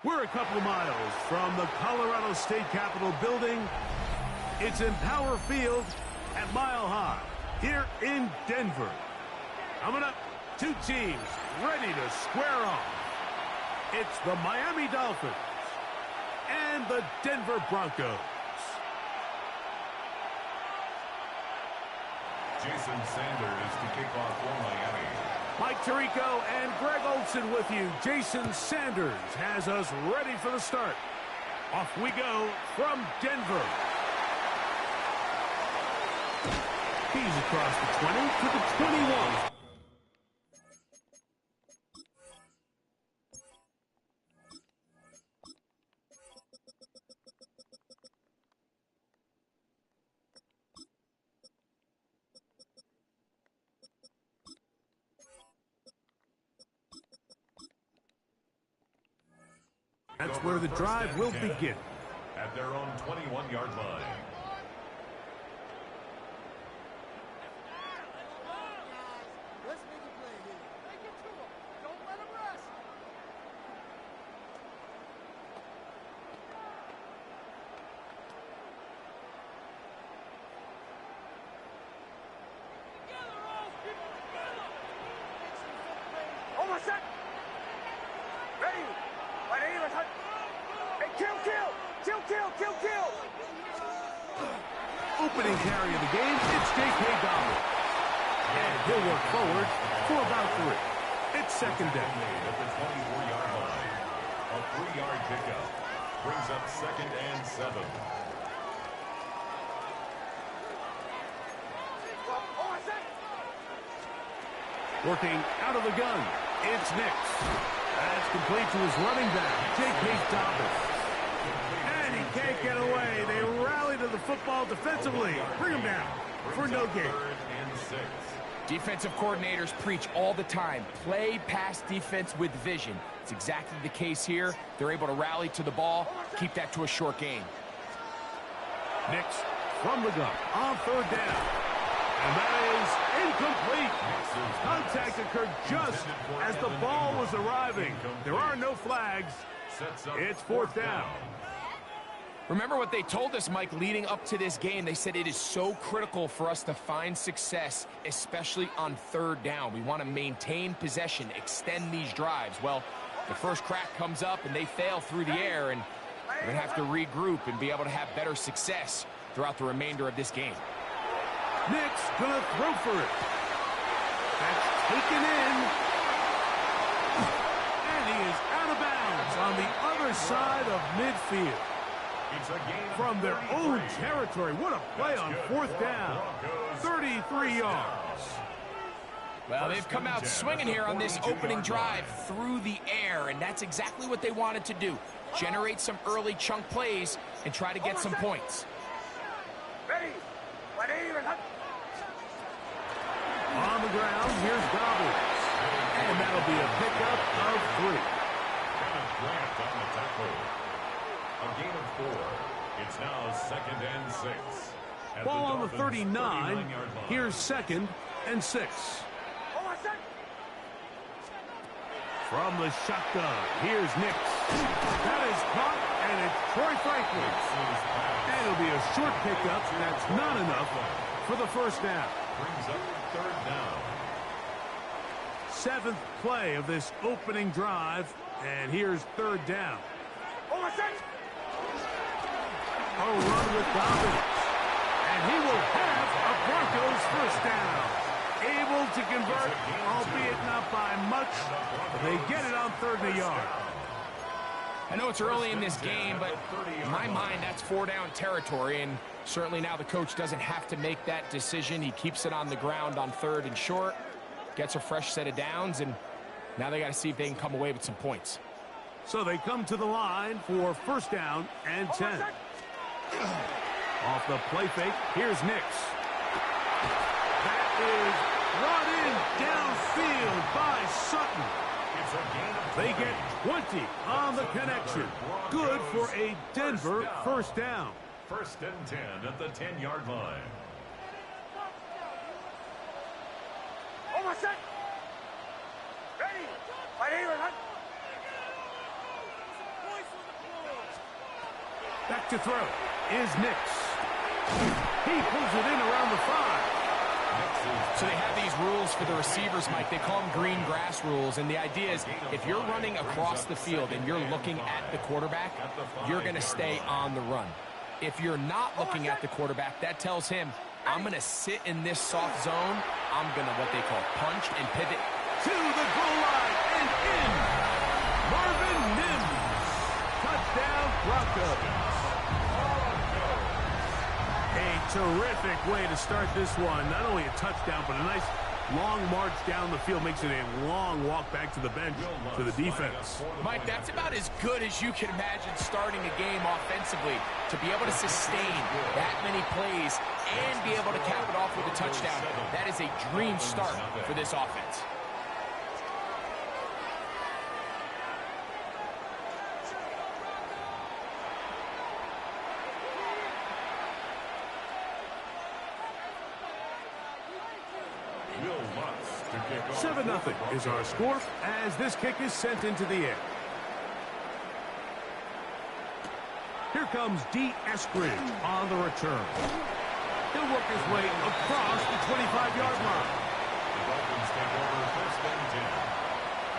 We're a couple of miles from the Colorado State Capitol building. It's in Power Field at Mile High here in Denver. Coming up, two teams ready to square off. It's the Miami Dolphins and the Denver Broncos. Jason Sanders to kick off for Miami. Mike Tirico and Greg Olson with you. Jason Sanders has us ready for the start. Off we go from Denver. He's across the 20 to the 21. That's where the drive will begin. At their own 21-yard line. Let's make a play here. Make it to him. Don't let him rest. Together, all people together. Almost set. Ready. Kill. Opening carry of the game, it's J.K. Dobbins. And he'll work forward for about 3. It's second down. At the 24-yard line. A 3-yard pickup. Brings up 2nd and 7. Working out of the gun, it's Nix. That's complete to his running back, J.K. Dobbins. And he can't get away. They rally to the football defensively. Bring him down for no gain. 3rd and 6. Defensive coordinators preach all the time, play pass defense with vision. It's exactly the case here. They're able to rally to the ball, keep that to a short game. Nix from the gun on 3rd down. And that is incomplete. Contact occurred just as the ball was arriving. There are no flags. It's 4th down. Remember what they told us, Mike, leading up to this game. They said it is so critical for us to find success, especially on 3rd down. We want to maintain possession, extend these drives. Well, the first crack comes up and they fail through the air, and we're going to have to regroup and be able to have better success throughout the remainder of this game. Nix gonna throw for it. That's taken in. And he is out of bounds on the other side of midfield. It's a gain From their own territory. What a play on 4th down. 33 yards. Well, they've come out swinging here on this opening drive through the air, and that's exactly what they wanted to do. Generate some early chunk plays and try to get some points. Ready. On the ground, here's Dobbins. And that'll be a pickup of 3. Kenneth Grant on the tackle. A gain of 4. It's now 2nd and 6. At Ball on the Dolphins' 39. 39-yard line. Here's 2nd and 6. From the shotgun, here's Nix. That is caught, and it's Troy Franklin. And it'll be a short pickup. That's not enough for the 1st down. Brings up 3rd down. 7th play of this opening drive, and here's 3rd down. A run with Dobbins, and he will have a Broncos 1st down. Able to convert, albeit not by much, but they get it on 3rd and a yard. I know it's early in this game, but in my mind, that's 4 down territory, and certainly now the coach doesn't have to make that decision. He keeps it on the ground on 3rd and short, gets a fresh set of downs, and now they got to see if they can come away with some points. So they come to the line for 1st down and 10. Off the play fake, here's Nix. That is brought in downfield by Sutton. They get 20 on the connection. Good for a Denver 1st down. 1st and 10 at the 10-yard line. Almost set. Ready. Right here. Back to throw is Nix. He pulls it in around the 5. So they have these rules for the receivers, Mike. They call them green grass rules. And the idea is if you're running across the field and you're looking at the quarterback, you're going to stay on the run. If you're not looking at the quarterback, that tells him, I'm going to sit in this soft zone. I'm going to what they call punch and pivot. To the goal line and in. Marvin Mims. Touchdown, Broncos. A terrific way to start this one. Not only a touchdown, but a nice long march down the field. Makes it a long walk back to the bench to the defense. Mike, that's about as good as you can imagine starting a game offensively. To be able to sustain that many plays and be able to cap it off with a touchdown, that is a dream start for this offense. Seven 0 is our score as this kick is sent into the air. Here comes D. Eskridge on the return. He'll work his way across the 25-yard line. The Dolphins take over first and 10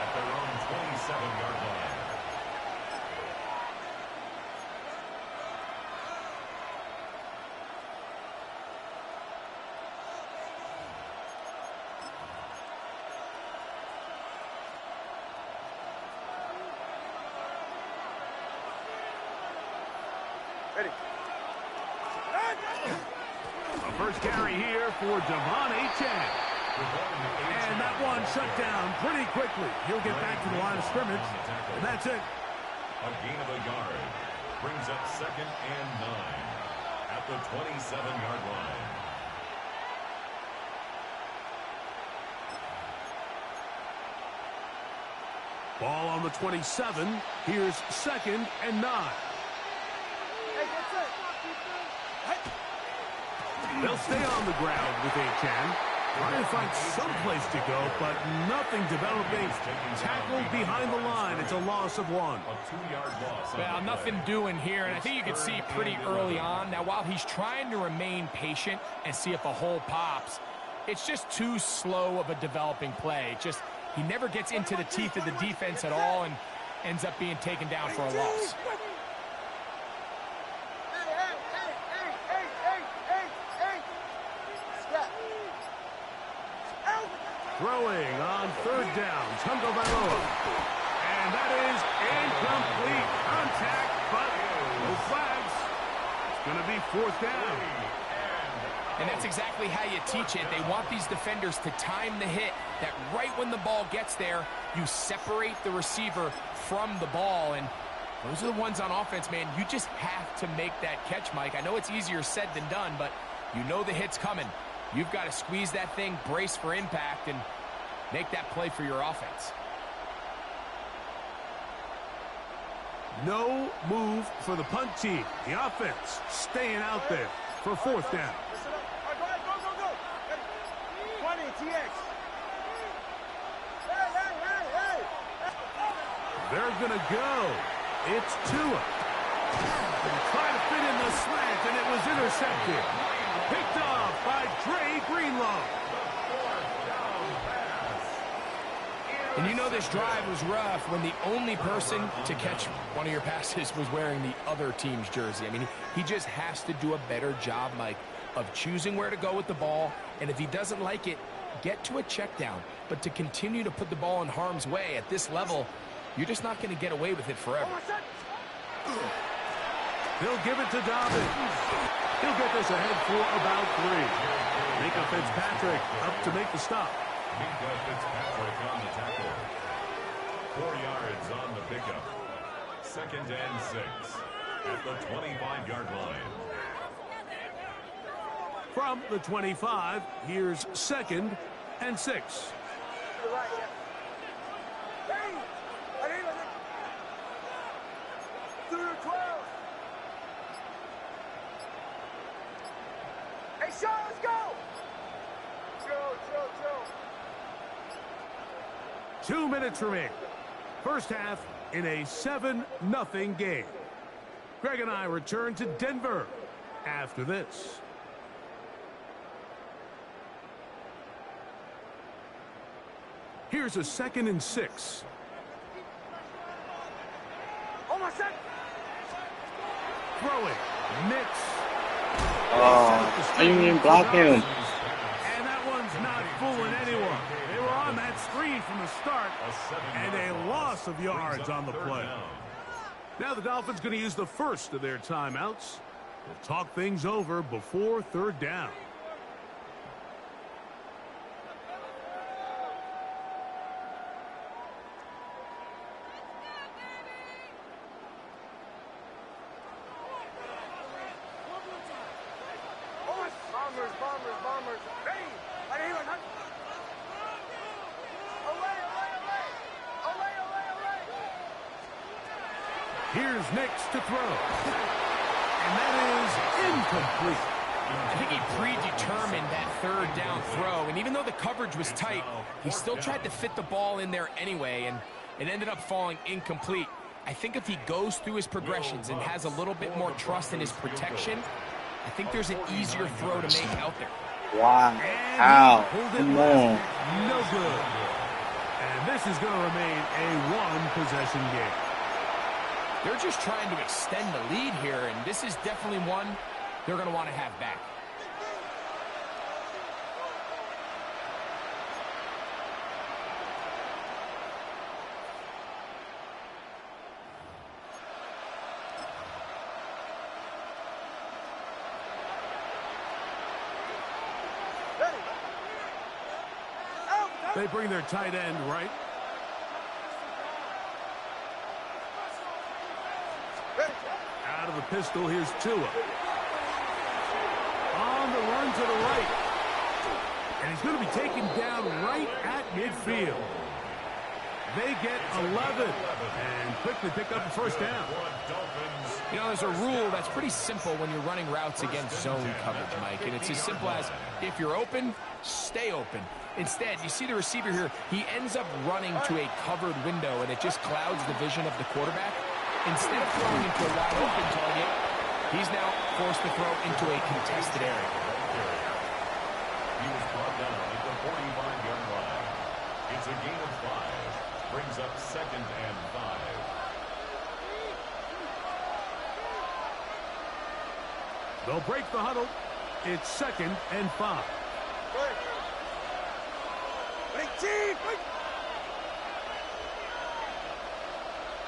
at their own 27-yard line. A first carry here for Devon Achane. And that one shut down pretty quickly. He'll get back to the line of scrimmage, and that's it. A gain of a yard brings up second and 9 at the 27-yard line. Ball on the 27. Here's second and 9. They'll stay on the ground with Achane. Trying to find some place to go, but nothing developing. Tackled behind the line. It's a loss of 1. A 2-yard loss. Well, nothing doing here, and I think you can see pretty early on. Now, while he's trying to remain patient and see if a hole pops, it's just too slow of a developing play. He never gets into the teeth of the defense at all and ends up being taken down for a loss. Throwing on third down, Tagovailoa. And that is incomplete contact, but no flags. It's going to be fourth down. And that's exactly how you teach it. They want these defenders to time the hit, that right when the ball gets there, you separate the receiver from the ball. And those are the ones on offense, man. You just have to make that catch, Mike. I know it's easier said than done, but you know the hit's coming. You've got to squeeze that thing, brace for impact, and make that play for your offense. No move for the punt team. The offense staying out there for fourth down. Go. 20, TX. Hey. They're going to go. It's Tua. Trying to fit in the slant, and it was intercepted. Picked off by Dre Greenlaw. And you know this drive was rough when the only person to catch one of your passes was wearing the other team's jersey. I mean, he just has to do a better job, Mike, of choosing where to go with the ball. And if he doesn't like it, get to a check down. But to continue to put the ball in harm's way at this level, you're just not going to get away with it forever. They'll give it to Dobbins. He'll get this ahead for about 3. Minka Fitzpatrick up to make the stop. Minka Fitzpatrick on the tackle. 4 yards on the pickup. Second and 6 at the 25-yard line. From the 25, here's second and 6. Let's go! Joe. 2 minutes remaining. First half in a 7-0 game. Greg and I return to Denver after this. Here's a 2nd and 6. Oh, my son. Throw it. Mix. Oh, I didn't even block him. And that one's not fooling anyone. They were on that screen from the start, and a loss of yards on the play. Now the Dolphins going to use the first of their timeouts. We'll talk things over before 3rd down. Bombers. Ready. Right here, right. Away. Here's Nix to throw. And that is incomplete. I think he predetermined that 3rd down throw, and even though the coverage was tight, he still tried to fit the ball in there anyway, and it ended up falling incomplete. I think if he goes through his progressions and has a little bit more trust in his protection, I think there's an easier throw to make out there. Wow. Ow. Come on. No good. And this is going to remain a 1-possession game. They're just trying to extend the lead here, and this is definitely one they're going to want to have back. They bring their tight end right. Out of the pistol, here's Tua. On the run to the right. And he's going to be taken down right at midfield. They get 11 and quickly pick up the 1st down. You know, there's a rule that's pretty simple when you're running routes against zone coverage, Mike. And it's as simple as, if you're open, stay open. Instead, you see the receiver here, he ends up running to a covered window, and it just clouds the vision of the quarterback. Instead of throwing into a wide open target, he's now forced to throw into a contested area. He was brought down at the 45-yard line. It's a gain of 5. Brings up 2nd and 5. They'll break the huddle. It's 2nd and 5.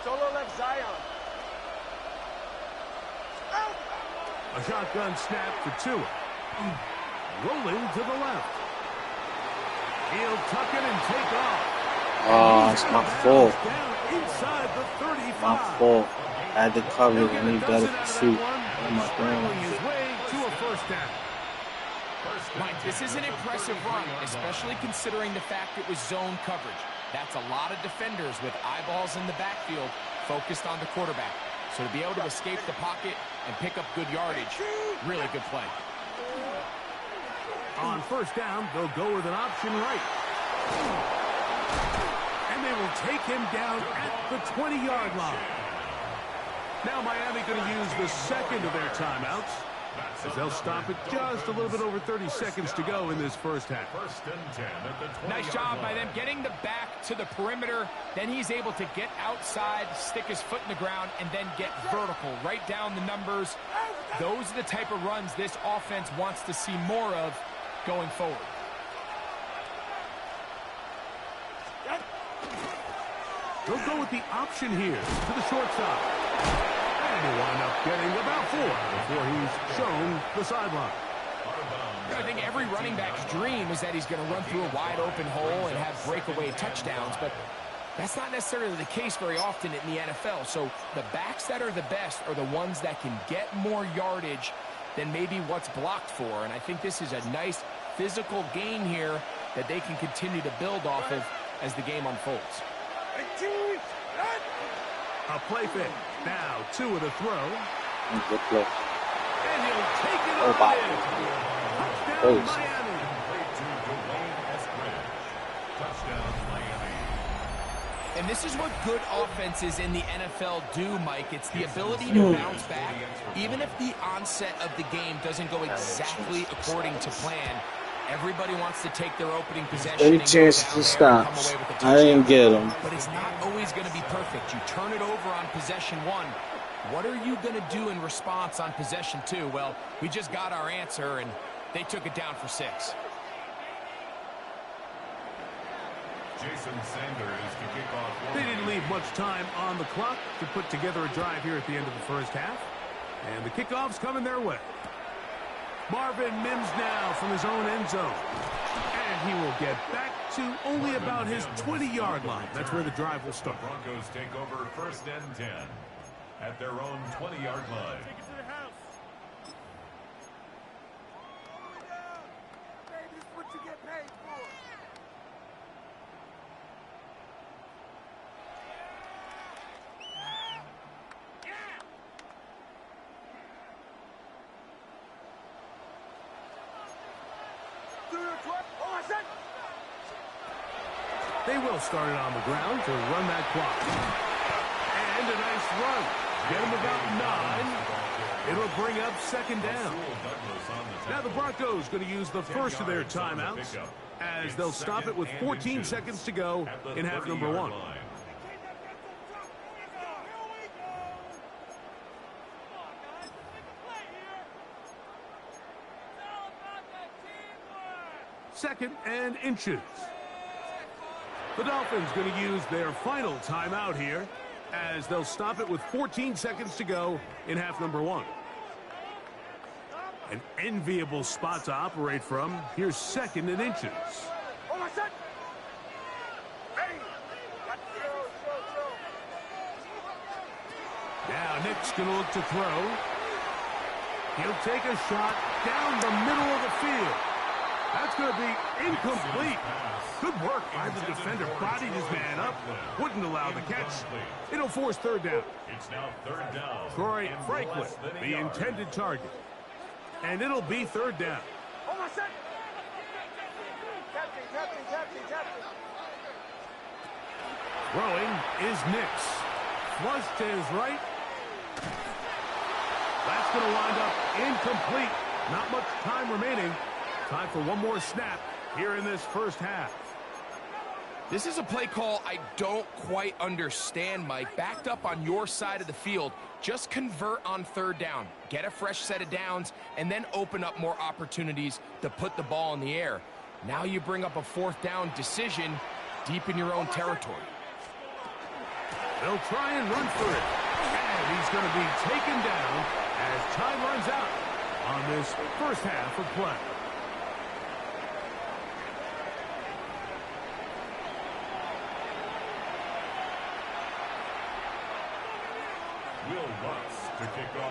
Solo left Zion. A shotgun snap for Tua. Rolling to the left. He'll tuck it and take off. Oh, it's my fault. Down inside the 35. My fault. I had to cover it and he better pursuit. Oh my God. His way to a 1st down. Mike, this is an impressive run, especially considering the fact it was zone coverage. That's a lot of defenders with eyeballs in the backfield focused on the quarterback. So to be able to escape the pocket and pick up good yardage, really good play. On 1st down, they'll go with an option right. And they will take him down at the 20-yard line. Now Miami going to use the 2nd of their timeouts, as they'll stop it just a little bit over 30 seconds to go in this 1st half. 1st and 10 at the 20-yard Nice job by them getting the back to the perimeter. Then he's able to get outside, stick his foot in the ground, and then get vertical. Right down the numbers. Those are the type of runs this offense wants to see more of going forward. They'll go with the option here to the short side. And he'll wind up getting about 4 before he's shown the sideline. I think every running back's dream is that he's going to run through a wide open hole and have breakaway touchdowns, but that's not necessarily the case very often in the NFL. So the backs that are the best are the ones that can get more yardage than maybe what's blocked for. And I think this is a nice physical gain here that they can continue to build off of as the game unfolds. A play fake. Now Tua to throw. Good play. And he'll take it Oh, up wow. Touchdown, Close. Miami. Touchdown, Miami. And And this is what good offenses in the NFL do, Mike. It's the ability to bounce back, even if the onset of the game doesn't go exactly according to plan. Everybody wants to take their opening possession Any and chance go to down stop? there and come away with a I didn't touchdown. get him. But it's not always going to be perfect. You turn it over on possession 1. What are you going to do in response on possession 2? Well, we just got our answer, and they took it down for 6. Jason Sanders to kick off. They didn't leave much time on the clock to put together a drive here at the end of the first half. And the kickoff's coming their way. Marvin Mims now from his own end zone. And he will get back to only about his 20-yard line. That's where the drive will start. The Broncos take over 1st and 10 at their own 20-yard line. Take it to the house. Hey, this is what you get paid for. They will start it on the ground to run that clock. And a nice run. Get him about 9. It'll bring up 2nd down. Now the Broncos going to use the first of their timeouts as they'll stop it with 14 seconds to go in half number 1. Second and inches. The Dolphins going to use their final timeout here as they'll stop it with 14 seconds to go in half number 1. An enviable spot to operate from. Here's 2nd and inches. Now Nick's going to look to throw. He'll take a shot down the middle of the field. That's going to be incomplete. Good work by the defender. Bodied his man up. Wouldn't allow the catch. It'll force 3rd down. It's now 3rd down. Troy Franklin, the intended target. And it'll be 3rd down. Throwing is Nix. Flush to his right. That's going to wind up incomplete. Not much time remaining. Time for one more snap here in this first half. This is a play call I don't quite understand, Mike. Backed up on your side of the field, just convert on 3rd down. Get a fresh set of downs, and then open up more opportunities to put the ball in the air. Now you bring up a 4th down decision deep in your own territory. They'll try and run for it. And he's going to be taken down as time runs out on this first half of play.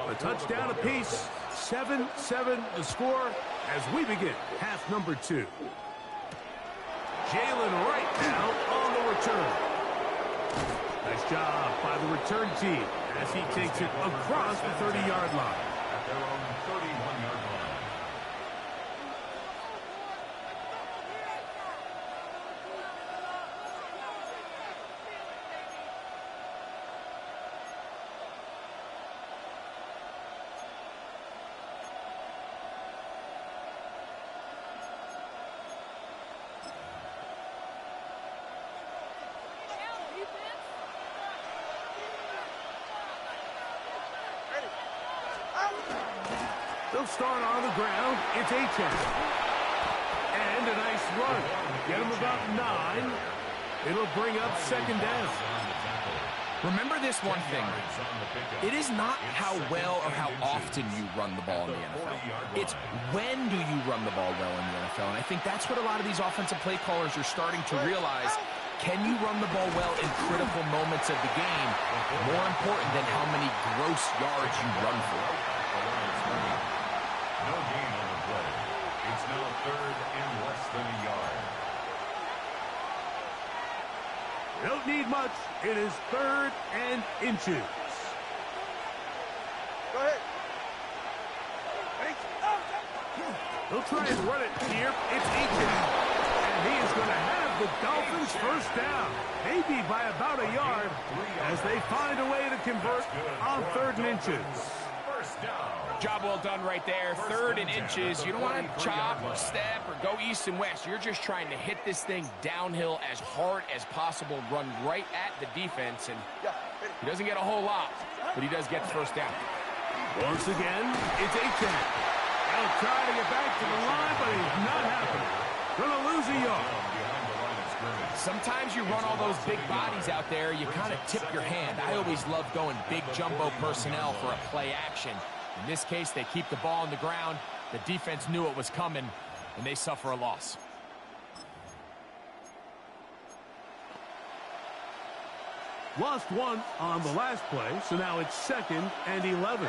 A touchdown apiece. 7-7 the score as we begin half number 2. Jalen right now on the return. Nice job by the return team as he takes it across the 30-yard line. At their own 31-yard line. They'll start on the ground. It's Achane. And a nice run. Get him about 9. It'll bring up 2nd down. Remember this one thing. It is not how well or how often you run the ball in the NFL. It's when do you run the ball well in the NFL. And I think that's what a lot of these offensive play callers are starting to realize. Can you run the ball well in critical moments of the game? More important than how many gross yards you run for. No gain on the play. It's now 3rd and less than a yard. Don't need much. It is 3rd and inches. Go ahead. They'll try and run it here. It's Achane. And he is going to have the Dolphins first down, maybe by about a yard, as they find a way to convert on 3rd and inches. Job well done right there. 3rd and inches. You don't want to chop or step or go east and west. You're just trying to hit this thing downhill as hard as possible, run right at the defense, and he doesn't get a whole lot, but he does get the first down. Once again, it's Achane. He'll try to get back to the line, but he's not happening. Gonna lose a yard. Sometimes you run all those big bodies out there, you kind of tip your hand. I always love going big jumbo personnel for a play action. In this case, they keep the ball on the ground. The defense knew it was coming, and they suffer a loss. Lost one on the last play, so now it's 2nd and 11.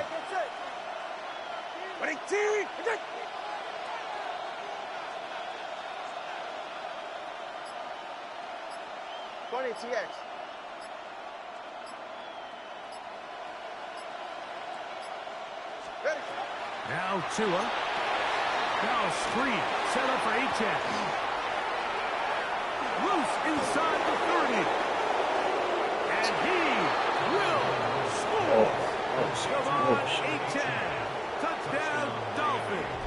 TX. Now Tua. Now a screen set up for Achane. Loose inside the 30. And he will score. Come on, Achane. Touchdown, Dolphins.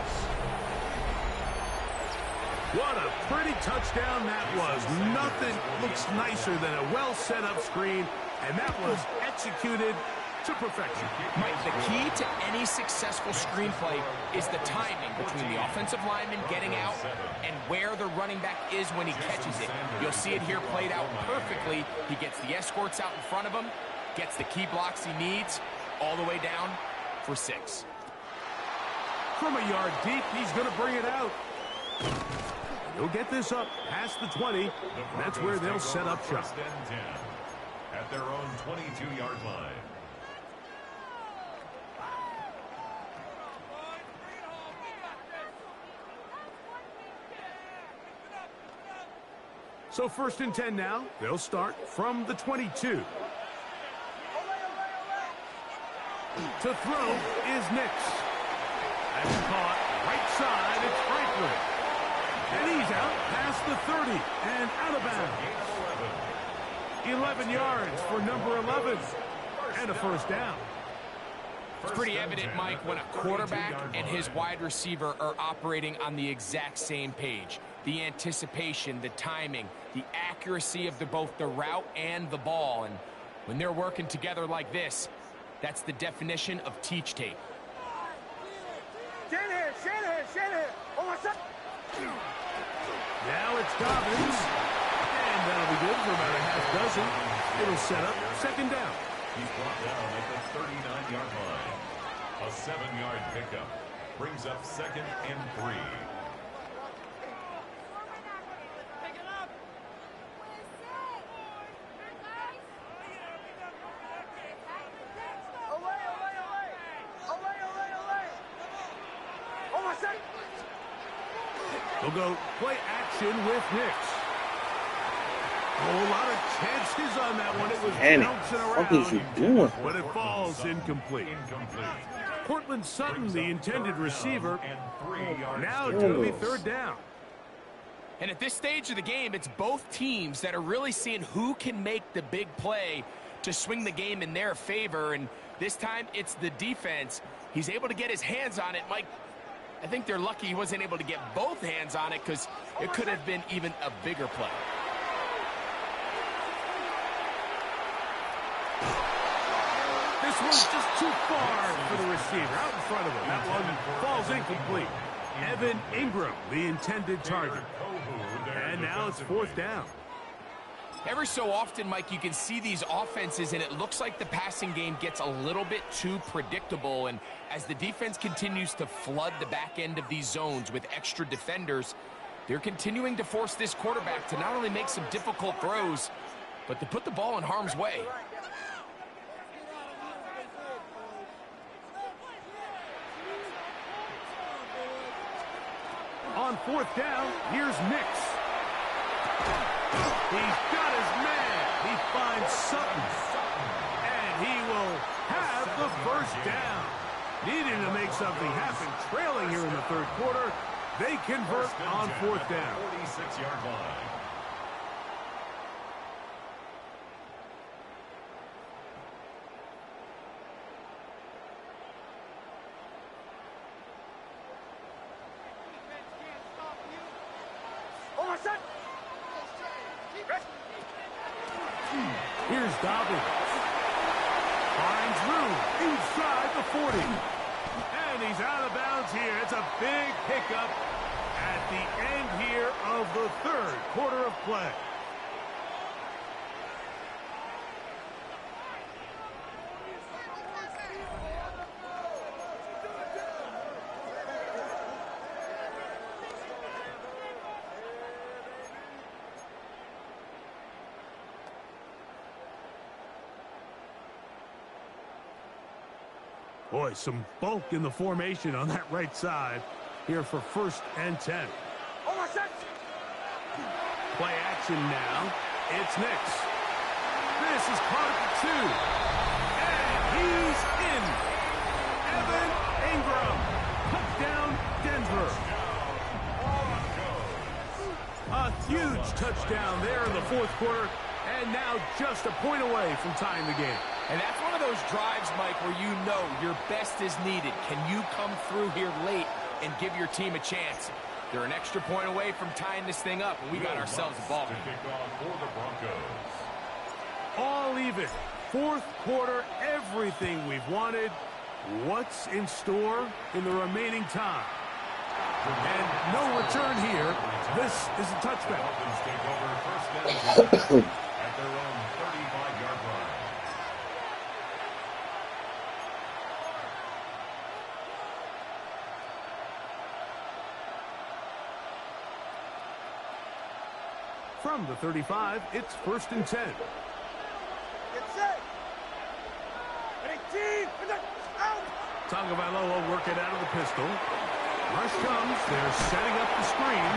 What a pretty touchdown that was. Nothing looks nicer than a well set up screen, and that was executed to perfection. Mike, the key to any successful screenplay is the timing between the offensive lineman getting out and where the running back is when he catches it. You'll see it here played out perfectly. He gets the escorts out in front of him, gets the key blocks he needs, all the way down for 6. From a yard deep, he's going to bring it out. He'll get this up past the 20. That's where they'll set up shop. At their own 22-yard line. So 1st and 10 now. They'll start from the 22. To throw is Nix. That's caught right side. It's Franklin. And he's out past the 30 and out of bounds. 11 yards for number 11. And a first down. It's pretty evident, Mike, when a quarterback and his wide receiver are operating on the exact same page. The anticipation, the timing, the accuracy of both the route and the ball. And when they're working together like this, that's the definition of teach tape. Shanahan. Oh, my son. Now it's Dobbins. And that'll be good for about a half dozen. It'll set up 2nd down. He's brought down at the 39-yard line. A 7-yard pickup brings up 2nd and 3. We'll go play action with Nix. A whole lot of chances on that one. It was bouncing around. What is he doing? But it falls incomplete. Cortland Sutton, the intended receiver. Now it's going to be 3rd down. And at this stage of the game, it's both teams that are really seeing who can make the big play to swing the game in their favor. And this time, it's the defense. He's able to get his hands on it. Mike, I think they're lucky he wasn't able to get both hands on it because it could have been even a bigger play. This one's just too far for the receiver. Out in front of him. That one falls incomplete. Evan Ingram, the intended target. And now it's 4th down. Every so often, Mike, you can see these offenses, and it looks like the passing game gets a little bit too predictable. And as the defense continues to flood the back end of these zones with extra defenders, they're continuing to force this quarterback to not only make some difficult throws, but to put the ball in harm's way. On 4th down, here's Nix. He's got his man. He finds Sutton. And he will have the first down. Needing to make something happen, trailing here in the 3rd quarter. They convert on fourth down. 46-yard line. Here's Dobbins. Finds room inside the 40. And he's out of bounds here. It's a big pickup at the end here of the third quarter of play. Boy, some bulk in the formation on that right side here for 1st and 10. Play action now. It's Nix. This is caught at the 2. And he's in. Evan Ingram. Touchdown, Denver. A huge touchdown there in the fourth quarter. And now just a point away from tying the game. And that's one of those drives, Mike, where you know your best is needed. Can you come through here late and give your team a chance? They're an extra point away from tying this thing up, and we got ourselves a ball game. All even. Fourth quarter, everything we've wanted. What's in store in the remaining time? And no return here. This is a touchback. At their own 35-yard line. From the 35, it's 1st and 10. Get set. 18. Out. Tagovailoa working out of the pistol. Rush comes. They're setting up the screen.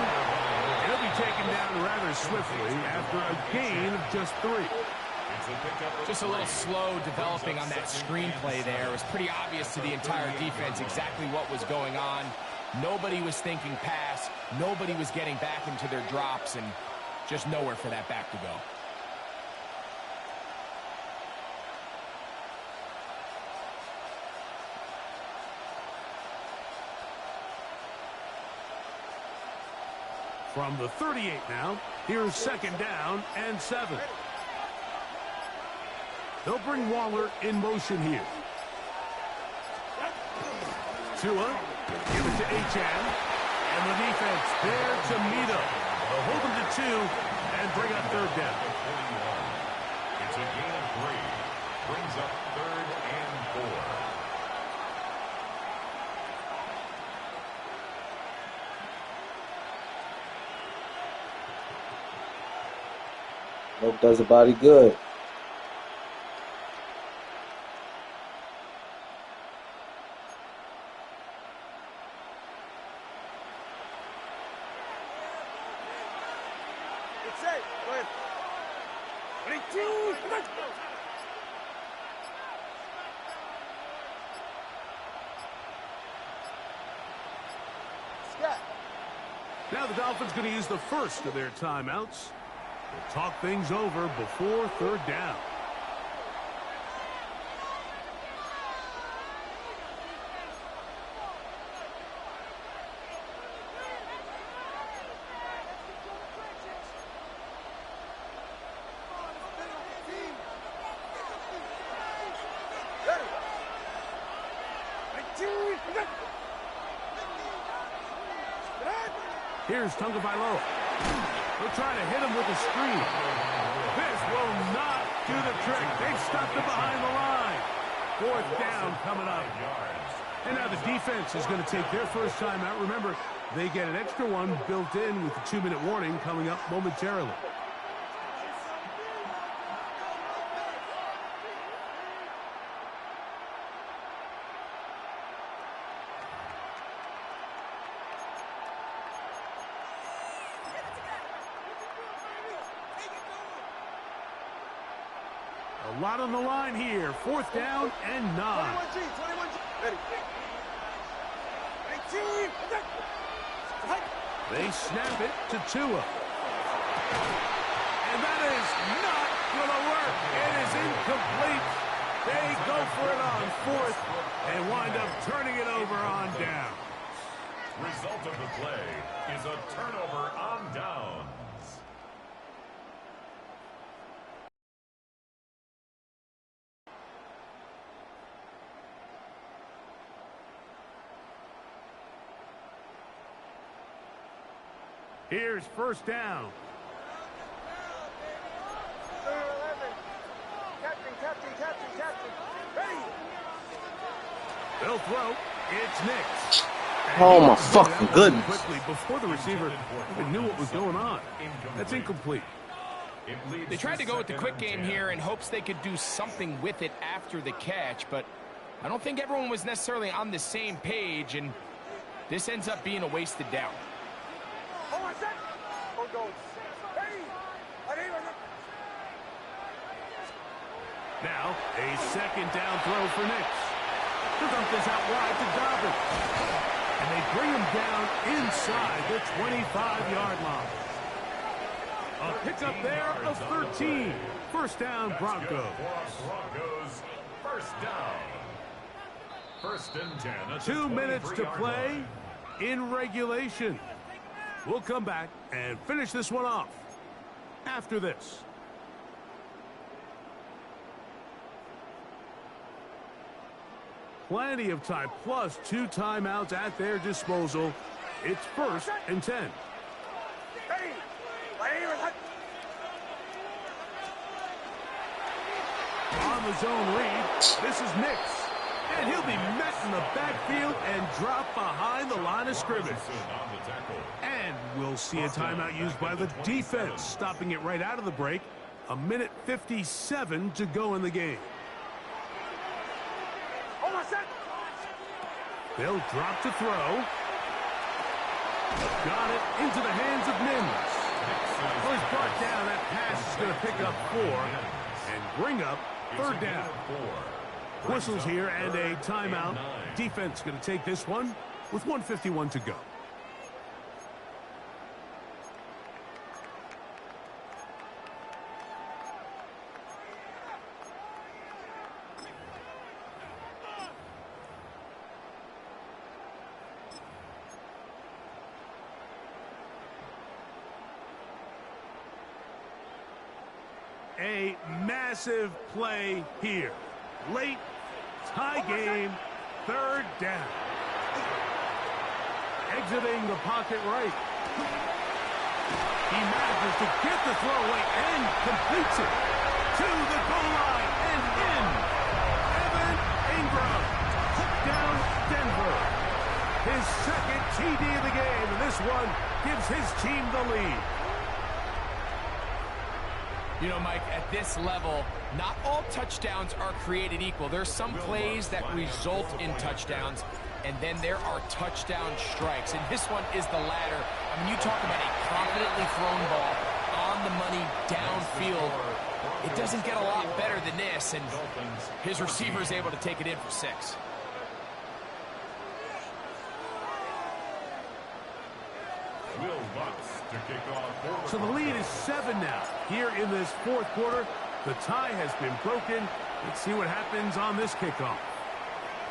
He'll be taken down rather swiftly after a gain of just 3. Just a little slow developing on that screenplay there. It was pretty obvious to the entire defense exactly what was going on. Nobody was thinking pass. Nobody was getting back into their drops, and just nowhere for that back to go. From the 38 now, here's 2nd down and 7. They'll bring Waller in motion here. Tua, give it to Achane. And the defense there to meet him. They'll hold him to 2 and bring up 3rd down. It's a gain of 3. Brings up 3rd and 4. Smoke does a body good. Get set. Go ahead. 22. Scott. Now the Dolphins going to use the first of their timeouts. We'll talk things over before 3rd down. Here's Tagovailoa. They'll try to hit him with a screen. This will not do the trick. They've stuffed him behind the line. 4th down coming up. And now the defense is going to take their first time out. Remember, they get an extra one built in with the 2-minute warning coming up momentarily. A lot on the line here. 4th down and 9. 21G. Ready. 18. They snap it to Tua. And that is not going to work. It is incomplete. They go for it on fourth and wind up turning it over on down. Result of the play is a turnover on downs. Here's first down. They'll throw. It's Nix. Oh my fucking goodness. Quickly before the receiver even knew what was going on. That's incomplete. They tried to go with the quick game here in hopes they could do something with it after the catch, but I don't think everyone was necessarily on the same page, and this ends up being a wasted down. Now, a second down throw for Nix. They'll dump this out wide to Dobbins. And they bring him down inside the 25-yard line. A pickup there of 13. First down, Broncos. Broncos, first down. First and 10. 2 minutes to play in regulation. We'll come back and finish this one off after this. Plenty of time, plus 2 timeouts at their disposal. It's first and 10. On the zone read, this is Nix. And he'll be met in the backfield and dropped behind the line of scrimmage. And we'll see a timeout used by the defense, stopping it right out of the break. 1:57 to go in the game. They'll drop to throw. Got it into the hands of Mims. Well, he's brought down. That pass is going to pick up 4 and bring up third down. Whistles here and a timeout. Defense going to take this one with 1:51 to go. A massive play here. Late, tie game, third down. Exiting the pocket right. He manages to get the throw away and completes it to the goal line and in. Evan Ingram took down Denver. His second TD of the game, and this one gives his team the lead. You know, Mike, at this level, not all touchdowns are created equal. There's some plays that result in touchdowns, and then there are touchdown strikes. And this one is the latter. I mean, you talk about a confidently thrown ball on the money downfield. It doesn't get a lot better than this, and his receiver is able to take it in for 6. So the lead is 7 now. Here in this fourth quarter, the tie has been broken. Let's see what happens on this kickoff.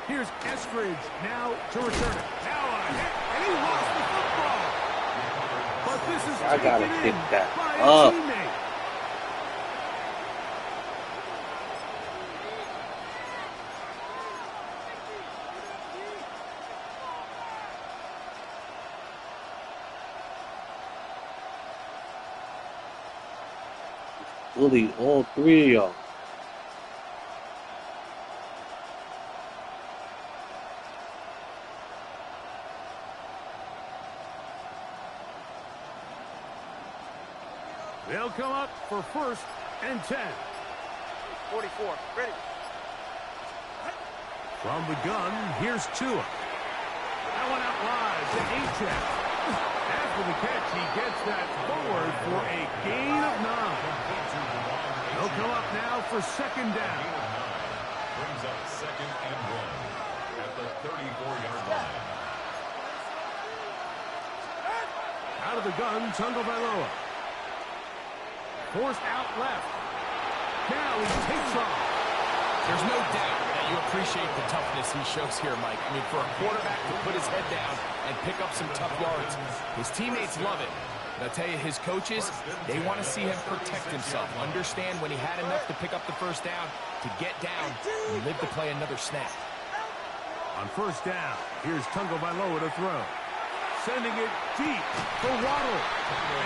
Here's Eskridge now to return it. Now a hit, and he lost the football. But this is taken in by a teammate. Bully all 3 of y'all. They'll come up for first and 10. 44, ready. From the gun, here's Tua. That one out wide to Achek. After the catch, he gets that forward for a gain of 9. They'll come up now for second down. Brings up second and 1 at the 34-yard line. Out of the gun, Tagovailoa. Forced out left. Now he takes off. There's no doubt that you appreciate the toughness he shows here, Mike. I mean, for a quarterback to put his head down and pick up some tough yards, his teammates love it. But I'll tell you, his coaches, they want to see him protect himself, understand when he had enough to pick up the first down, to get down and live to play another snap. On first down, here's Tagovailoa to throw. Sending it deep for Waddle.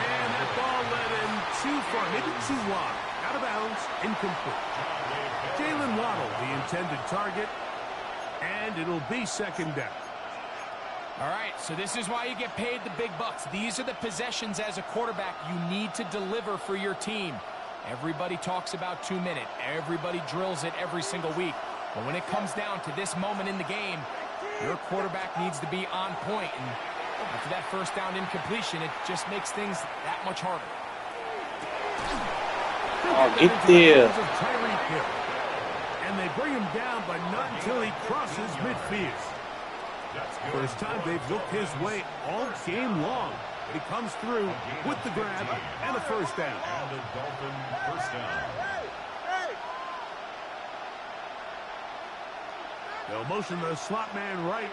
And that ball led him too far, maybe too wide. Out of bounds, incomplete. Jalen Waddle, the intended target, and it'll be second down. All right, so this is why you get paid the big bucks. These are the possessions as a quarterback you need to deliver for your team. Everybody talks about 2 minutes. Everybody drills it every single week. But when it comes down to this moment in the game, your quarterback needs to be on point. And after that first down incompletion, it just makes things that much harder. Oh, get there. And they bring him down, but not until he crosses midfield. First time they've looked his way all game long. But he comes through with the grab and a first down. And the Dolphin first down. They'll motion the slot man right.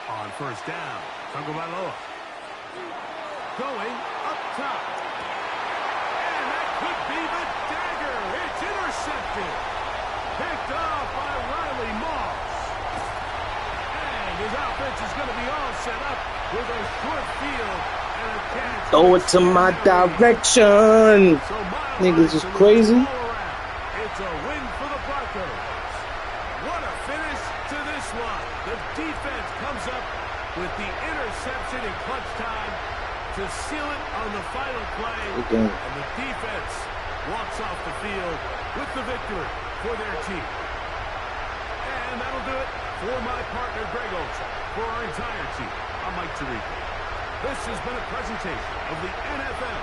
On first down, Tagovailoa. Going up top. And that could be the dagger. It's intercepted. Picked off by Riley Moss. And his offense is going to be all set up with a short field and a catch. Throw it to my direction. So Niggas is crazy. It's a win for the Broncos. What a finish to this one. The defense comes up with the interception in clutch time to seal it on the final play. Okay. And the defense walks off the field with the victory for their team. And that'll do it for my partner, Greg Olson. For our entire team, I'm Mike Tirico. This has been a presentation of the NFL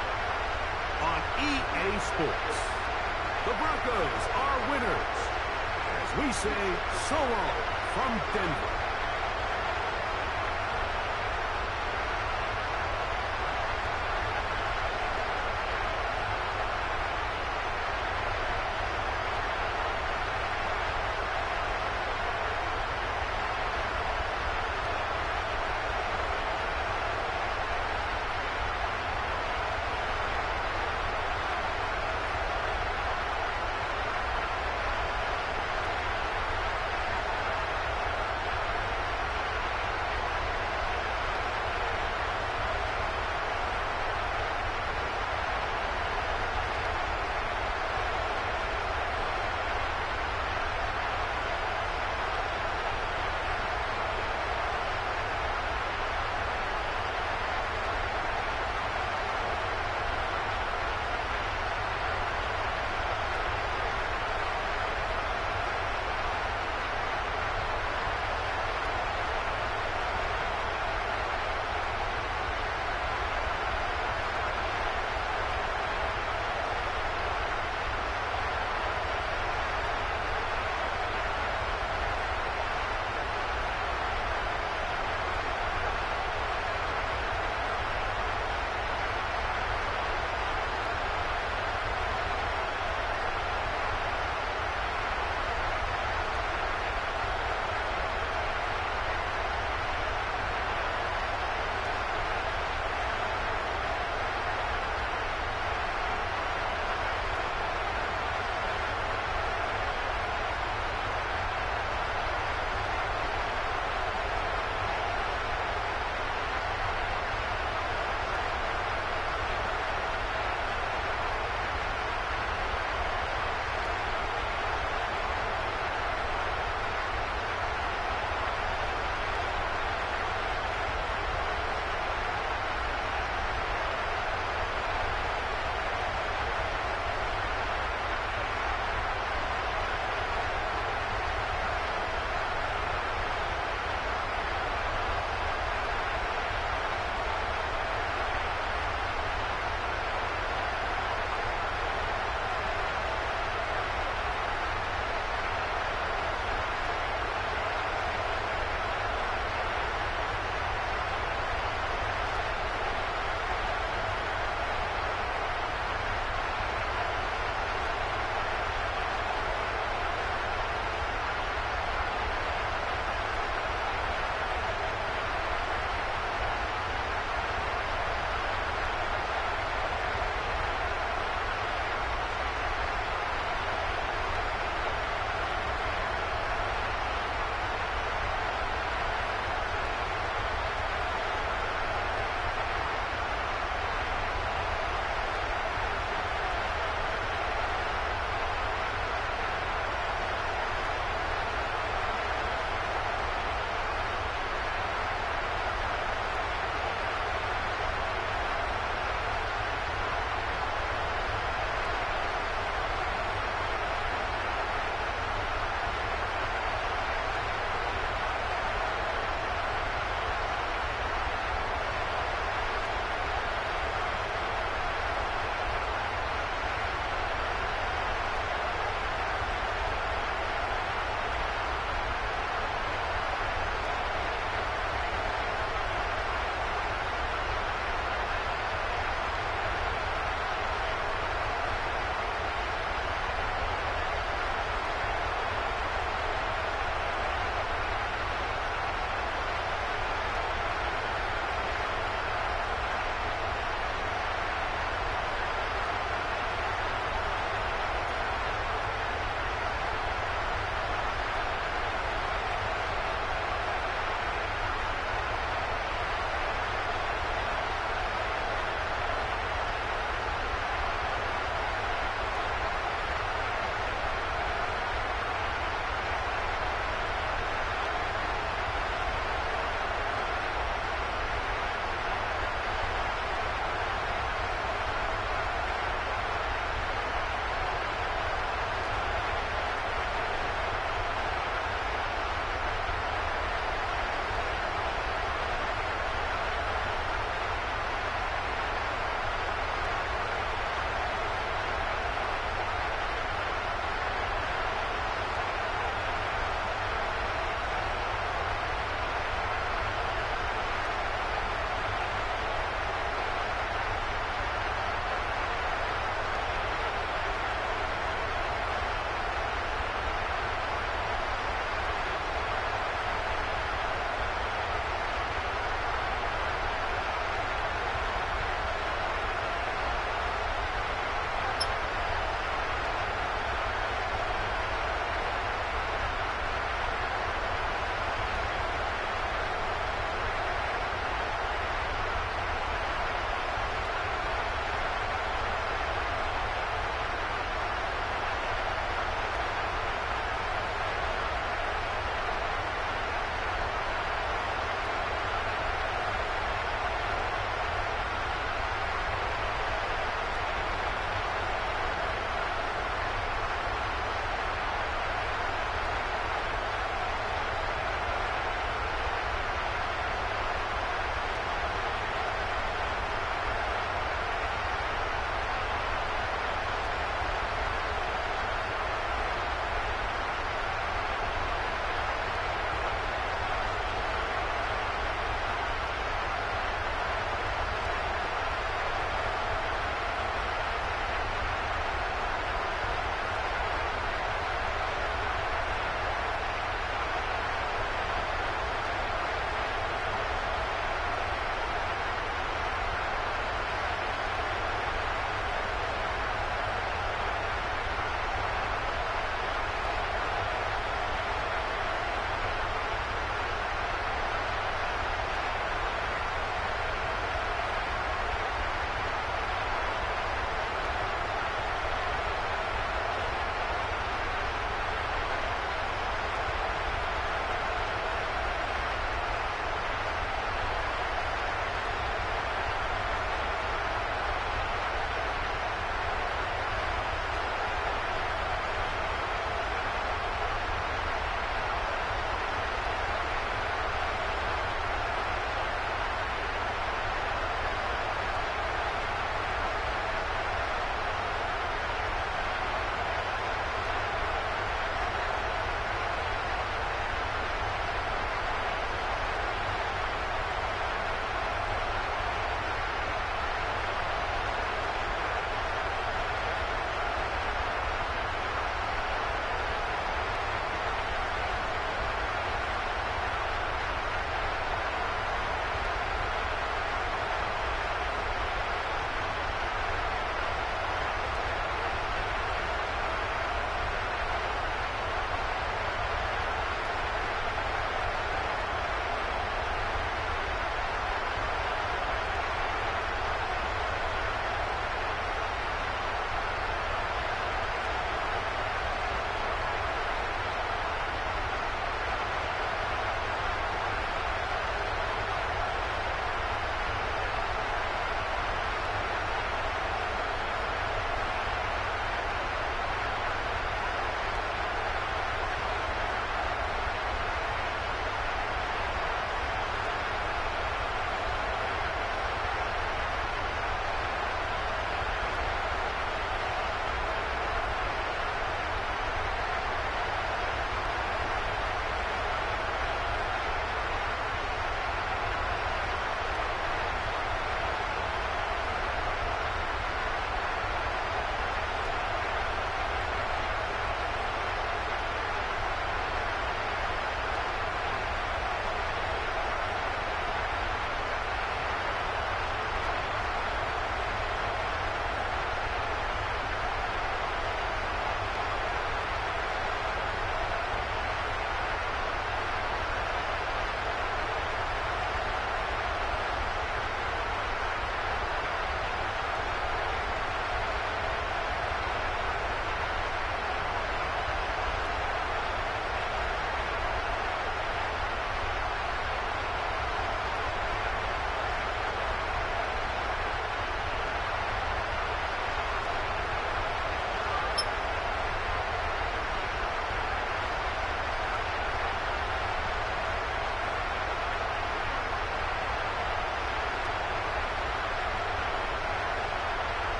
on EA Sports. The Broncos are winners. As we say, so long from Denver.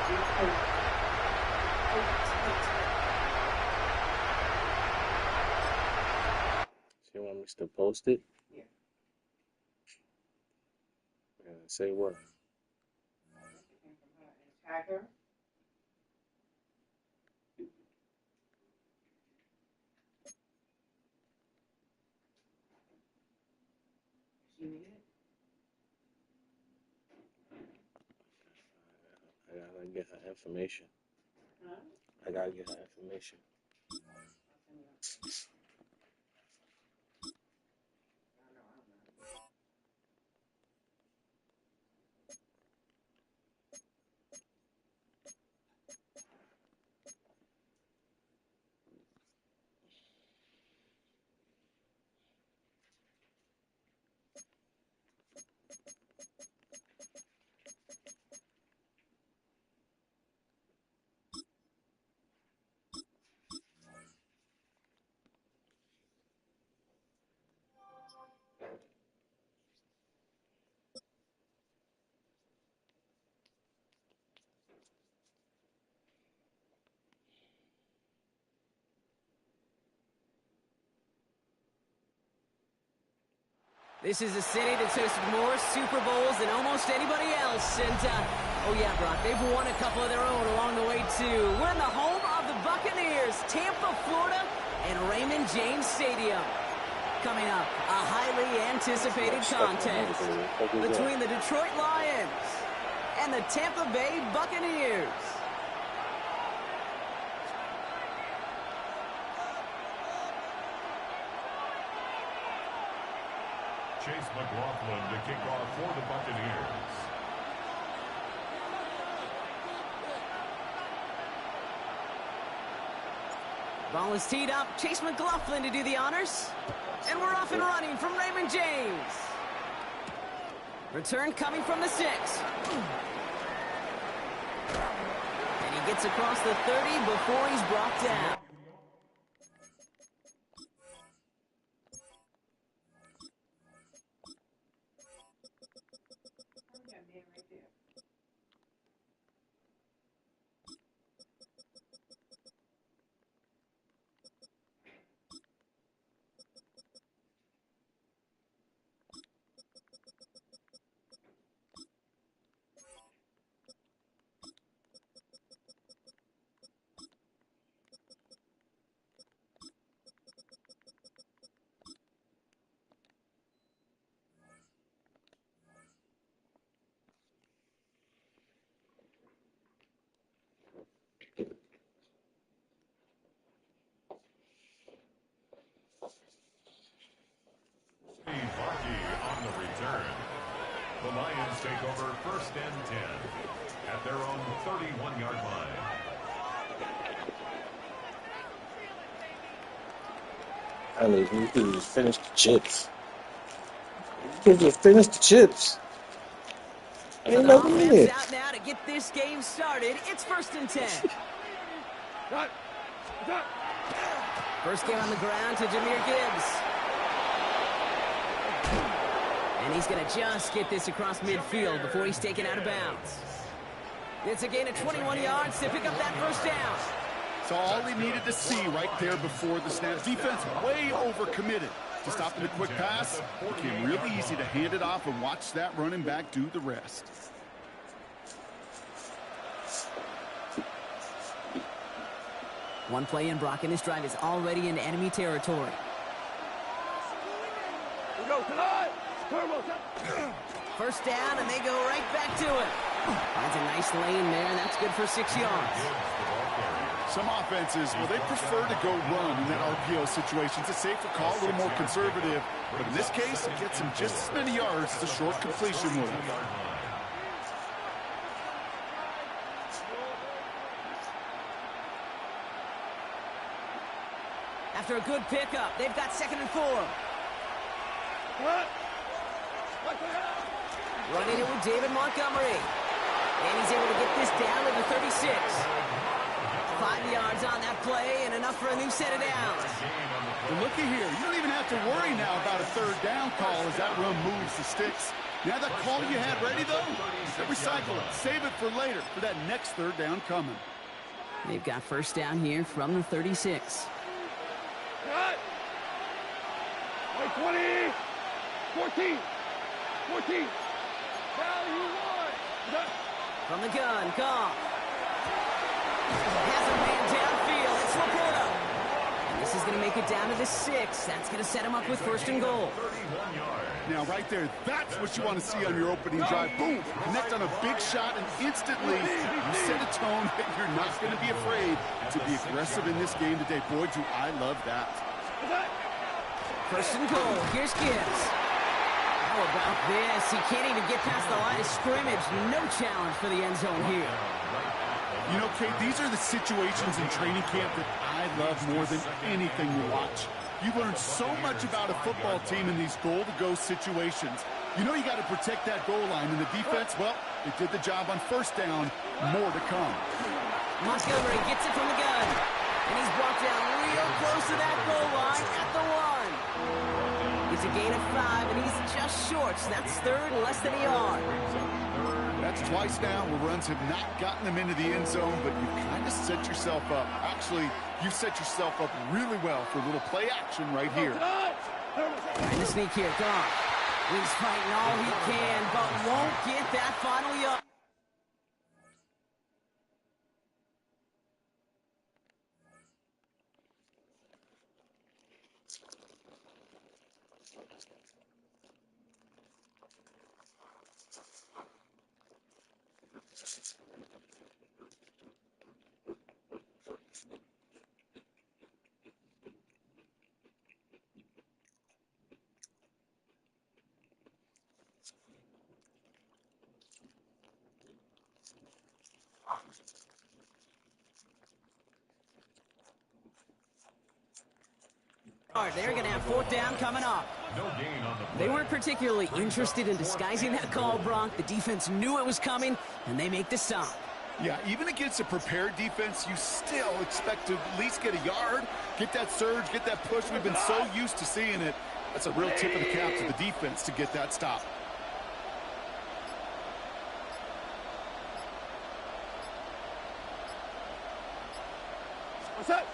So you want me to post it? Yeah. Say what? Tag her. You need it? I gotta get her information. Huh? I gotta get her information. This is a city that's hosted more Super Bowls than almost anybody else. And, oh yeah, Brock, they've won a couple of their own along the way, too. We're in the home of the Buccaneers, Tampa, Florida, and Raymond James Stadium. Coming up, a highly anticipated contest between the Detroit Lions and the Tampa Bay Buccaneers. Chase McLaughlin to kick off for the Buccaneers. Ball is teed up. Chase McLaughlin to do the honors. And we're off and running from Raymond James. Return coming from the 6. And he gets across the 30 before he's brought down. Baaaaack on the return. The Lions take over 1st and 10 at their own 31-yard line. I mean, you could just finish the chips. You could just finish the chips. So the offense out now to get this game started. It's 1st and 10. First game on the ground to Jahmyr Gibbs. And he's going to just get this across midfield before he's taken out of bounds. It's a gain of 21 yards to pick up that 1st down. So all he needed to see right there before the snap. Defense way overcommitted. To stop in the quick pass, it became really easy to hand it off and watch that running back do the rest. One play in, Brock, and this drive is already in enemy territory. First down, and they go right back to it. That's a nice lane there, and that's good for 6 yards. Some offenses, well, they prefer to go run in that RPO situation. It's a safer call, a little more conservative. But in this case, it gets him just as many yards as a short completion would. After a good pickup, they've got 2nd and 4. Running it with David Montgomery. And he's able to get this down to the 36. 5 yards on that play and enough for a new set of downs. But looky here, you don't even have to worry now about a 3rd down call as that run moves the sticks. Now that call you had ready, though, recycle it. Save it for later for that next third down coming. They've got first down here from the 36. Cut! 20! 14! 14! Value one! From the gun, Goff. Has a man downfield. It's Laporta. And this is going to make it down to the 6. That's going to set him up with first and goal. Now, right there, that's what you want to see on your opening drive. Boom! Connect on a big shot, and instantly you set a tone that you're not going to be afraid to be aggressive in this game today. Boy, do I love that. First and goal. Here's Gibbs. How about this? He can't even get past the line of scrimmage. No challenge for the end zone here. You know, Kate, these are the situations in training camp that I love more than anything to watch. You learn so much about a football team in these goal-to-go situations. You know you got to protect that goal line, and the defense, well, they did the job on first down. More to come. Montgomery gets it from the gun. And he's brought down real close to that goal line at the 1. It's a gain of 5, and he's just short. So that's third and less than a yard. That's twice now where runs have not gotten them into the end zone, but you kind of set yourself up. Actually, you set yourself up really well for a little play action right here. Trying to sneak here, Goff. He's fighting all he can, but won't get that final yard. They're going to have fourth down coming up. They weren't particularly interested in disguising that call, Brock. The defense knew it was coming, and they make the stop. Yeah, even against a prepared defense, you still expect to at least get a yard, get that surge, get that push. We've been so used to seeing it. That's a real tip of the cap to the defense to get that stop.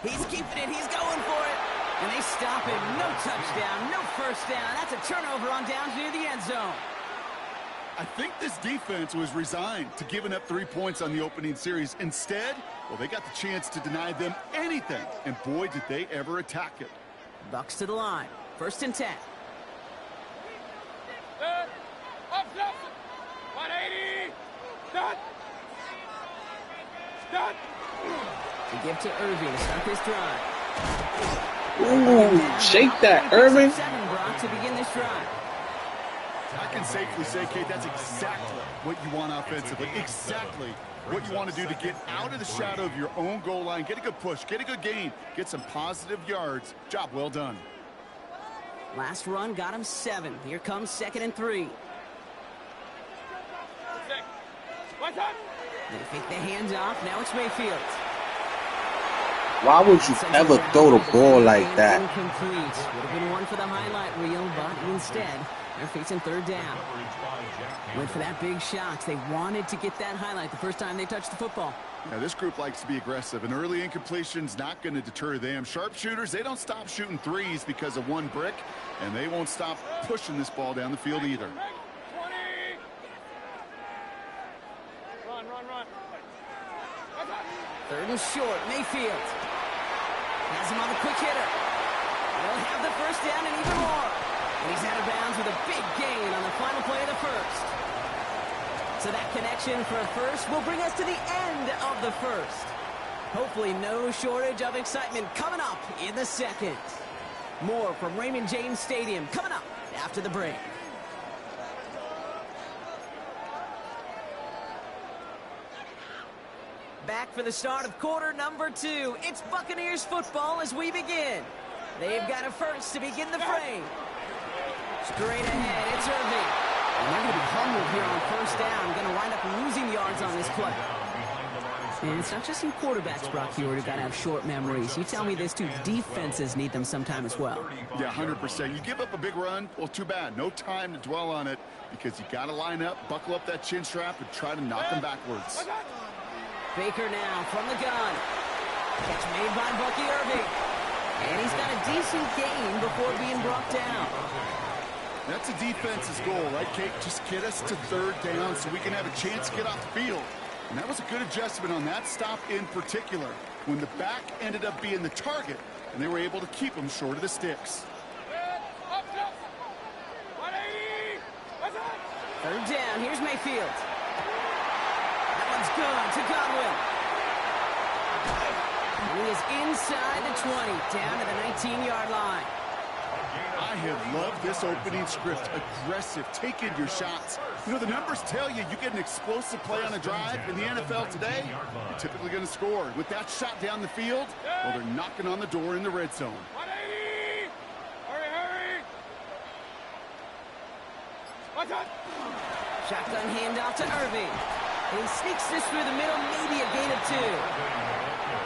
He's keeping it. He's going for it. And they stop him. No touchdown, no first down. That's a turnover on downs near the end zone. I think this defense was resigned to giving up 3 points on the opening series. Instead, well, they got the chance to deny them anything. And boy, did they ever attack it. Bucks to the line. First and 10. 180. Start. Start. To give to Irving to start this drive. Ooh, shake that, Irving. 7, Brock, to begin this drive. I can safely say, Kate, that's exactly what you want offensively. Exactly what you want to do to get out of the shadow of your own goal line, get a good push, get a good gain, get some positive yards. Job well done. Last run got him 7. Here comes 2nd and 3. They fake the handoff. Now it's Mayfield. Why would you ever throw the ball like that? Incomplete. Would have been one for the highlight reel, but instead, they're facing third down. Went for that big shot. They wanted to get that highlight the first time they touched the football. Now, this group likes to be aggressive, and early incompletion's not going to deter them. Sharpshooters, they don't stop shooting threes because of one brick, and they won't stop pushing this ball down the field either. Run. Third and short, Mayfield. Has him on the quick hitter. They'll have the first down and even more. And he's out of bounds with a big gain on the final play of the first. So that connection for a first will bring us to the end of the first. Hopefully no shortage of excitement coming up in the second. More from Raymond James Stadium coming up after the break. Back for the start of quarter number 2. It's Buccaneers football as we begin. They've got a first to begin the frame. Straight ahead, it's Irving. And they're going to be humbled here on first down. Going to wind up losing yards on this play. And it's not just you quarterbacks, Brock, here who got to have short memories. You tell me this too, defenses need them sometime as well. Yeah, 100%. You give up a big run, well, too bad. No time to dwell on it because you got to line up, buckle up that chin strap, and try to knock them backwards. Baker now from the gun. Catch made by Bucky Irving. And he's got a decent gain before being brought down. That's a defense's goal, right, Kate? Just get us to third down so we can have a chance to get off the field. And that was a good adjustment on that stop in particular, when the back ended up being the target, and they were able to keep him short of the sticks. Third down, here's Mayfield. That one's good to Godwin. And he is inside the 20, down to the 19-yard line. I have loved this opening script. Aggressive, taking your shots. You know, the numbers tell you you get an explosive play on a drive. In the NFL today, you're typically going to score. With that shot down the field, well, they're knocking on the door in the red zone. 180! Hurry! Shotgun handoff to Irving. And he sneaks this through the middle, maybe a gain of 2.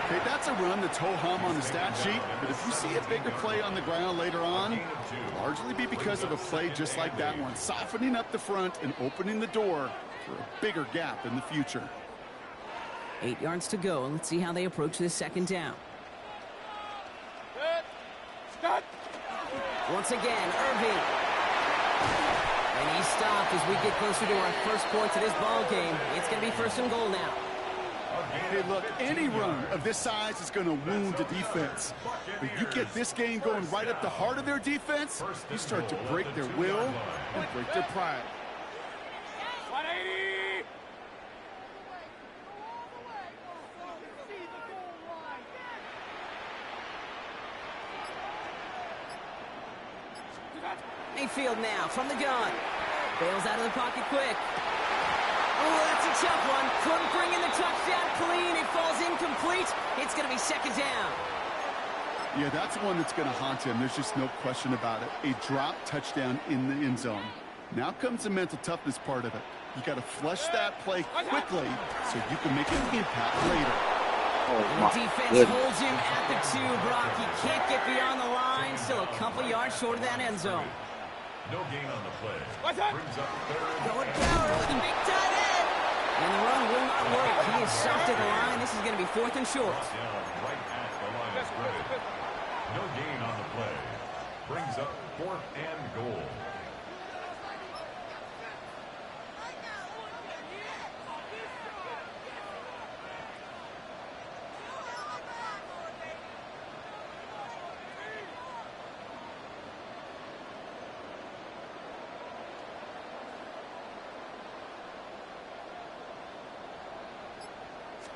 Okay, that's a run that's ho-hum on the stat sheet, but if you see a bigger play on the ground later on, it'll largely be because of a play just like that one, softening up the front and opening the door for a bigger gap in the future. 8 yards to go, and let's see how they approach this second down. Once again, Irving. And he stopped as we get closer to our first points of this ball game. It's going to be first and goal now. Hey, look, any run of this size is going to wound the defense. But you get this game going right at the heart of their defense, you start to break their will and break their pride. 180! Mayfield now from the gun. Bails out of the pocket quick. Oh, that's a tough one. Couldn't bring in the touchdown clean. It falls incomplete. It's going to be second down. Yeah, that's one that's going to haunt him. There's just no question about it. A drop touchdown in the end zone. Now comes the mental toughness part of it. You got to flush that play quickly so you can make an impact later. Oh, The defense holds him at the 2, Brock. He can't get beyond the line. Still a couple yards short of that end zone. No gain on the play. Brings up third. Going down with a big tight end. And the run will not work. He is stopped at the line. This is going to be fourth and short. Down right at the line of scrimmage. No gain on the play. Brings up fourth and goal.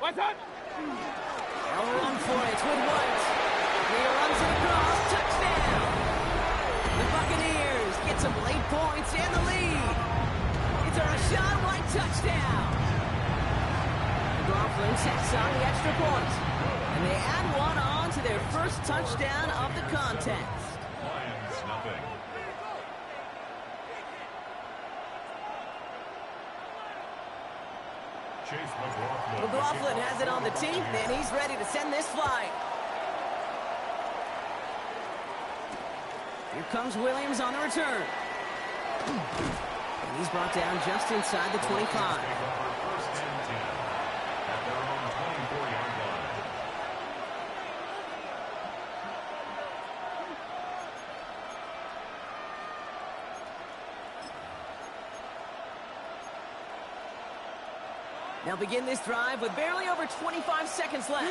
What's that? They'll run for it with White. He runs it across. Touchdown. The Buccaneers get some late points and the lead. It's a Rashad White touchdown. McLaughlin sets on the extra point. And they add one on to their first touchdown of the contest. Lions nothing. Chase McLaughlin has it on the team, and he's ready to send this flight. Here comes Williams on the return. And he's brought down just inside the 25. First and 10 at their own 24-yard line. They'll begin this drive with barely over 25 seconds left.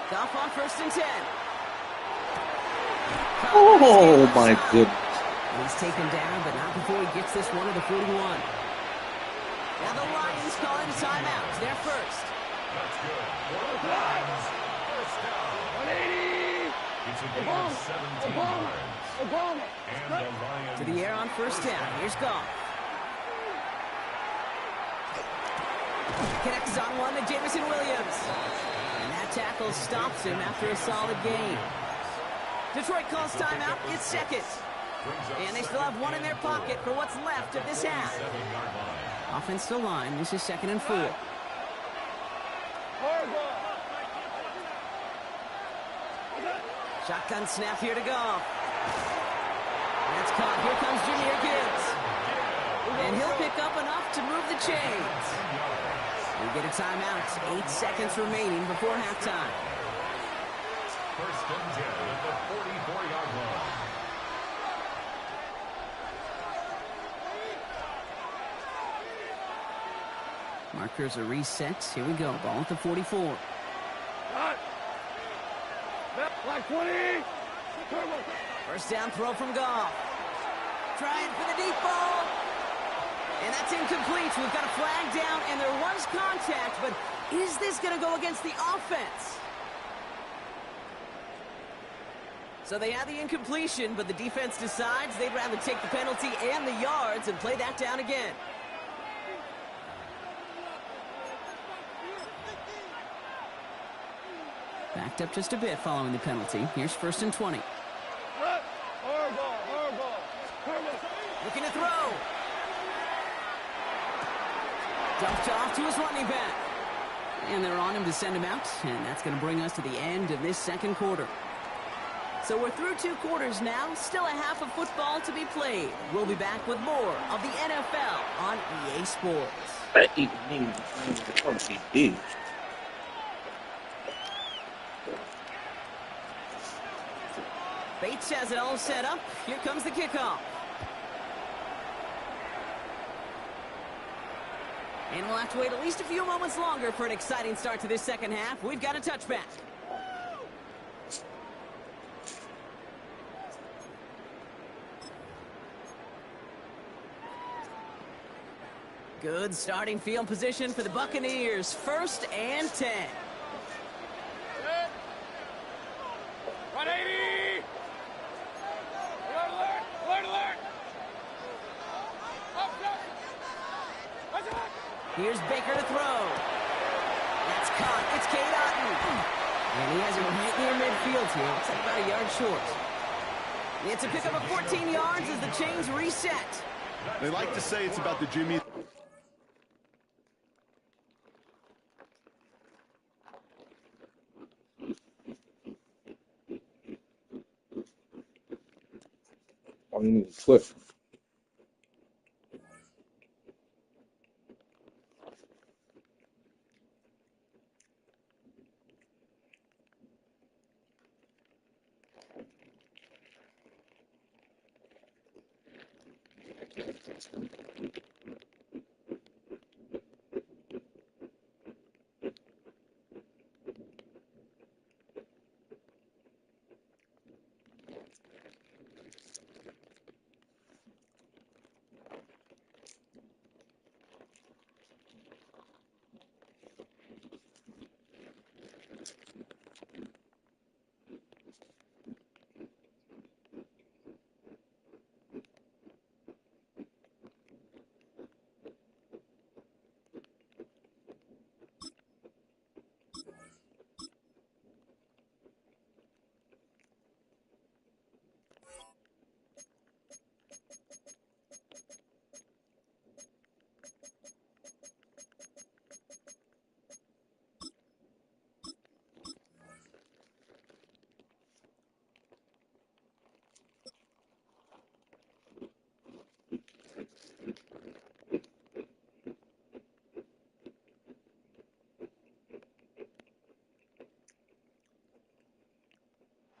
Goff on first and 10. Oh, my goodness. He's taken down, but not before he gets this one to the 41. Now the Lions calling timeout. They're first. That's good. For the Lions, first down. 180! It's a gain of 17 yards. And the Lions To the air on first down. Here's Goff. Connects on one to Jamison Williams. And that tackle stops him after a solid gain. Detroit calls timeout. It's second. And they still have one in their pocket for what's left of this half. 7-yard line. Offensive line. This is 2nd and 4. Shotgun snap here to Goff. That's caught. Here comes Jahmyr Gibbs. And he'll pick up enough to move the chains. We get a timeout. 8 seconds remaining before halftime. 1st and 10 at the 44-yard line. Markers are reset. Here we go. Ball at the 44. Like 20. 1st down throw from Goff. Trying for the deep ball. And that's incomplete. We've got a flag down, and there was contact, but is this going to go against the offense? So they had the incompletion, but the defense decides they'd rather take the penalty and the yards and play that down again. Backed up just a bit following the penalty. Here's 1st and 20. Looking to throw. Dumped off to his running back. And they're on him to send him out. And that's going to bring us to the end of this 2nd quarter. So we're through 2 quarters now. Still a half of football to be played. We'll be back with more of the NFL on EA Sports. That evening, the country is. Bates has it all set up. Here comes the kickoff. And we'll have to wait at least a few moments longer for an exciting start to this 2nd half. We've got a touchback. Good starting field position for the Buccaneers. 1st and 10. 180. Alert. Here's Baker to throw. That's caught. It's Cade Otton. And he has it right near midfield here. It's like about a yard short. It's a pickup of 14 yards as the chains reset. They like to say it's about the Jimmy. All you need is Cliff.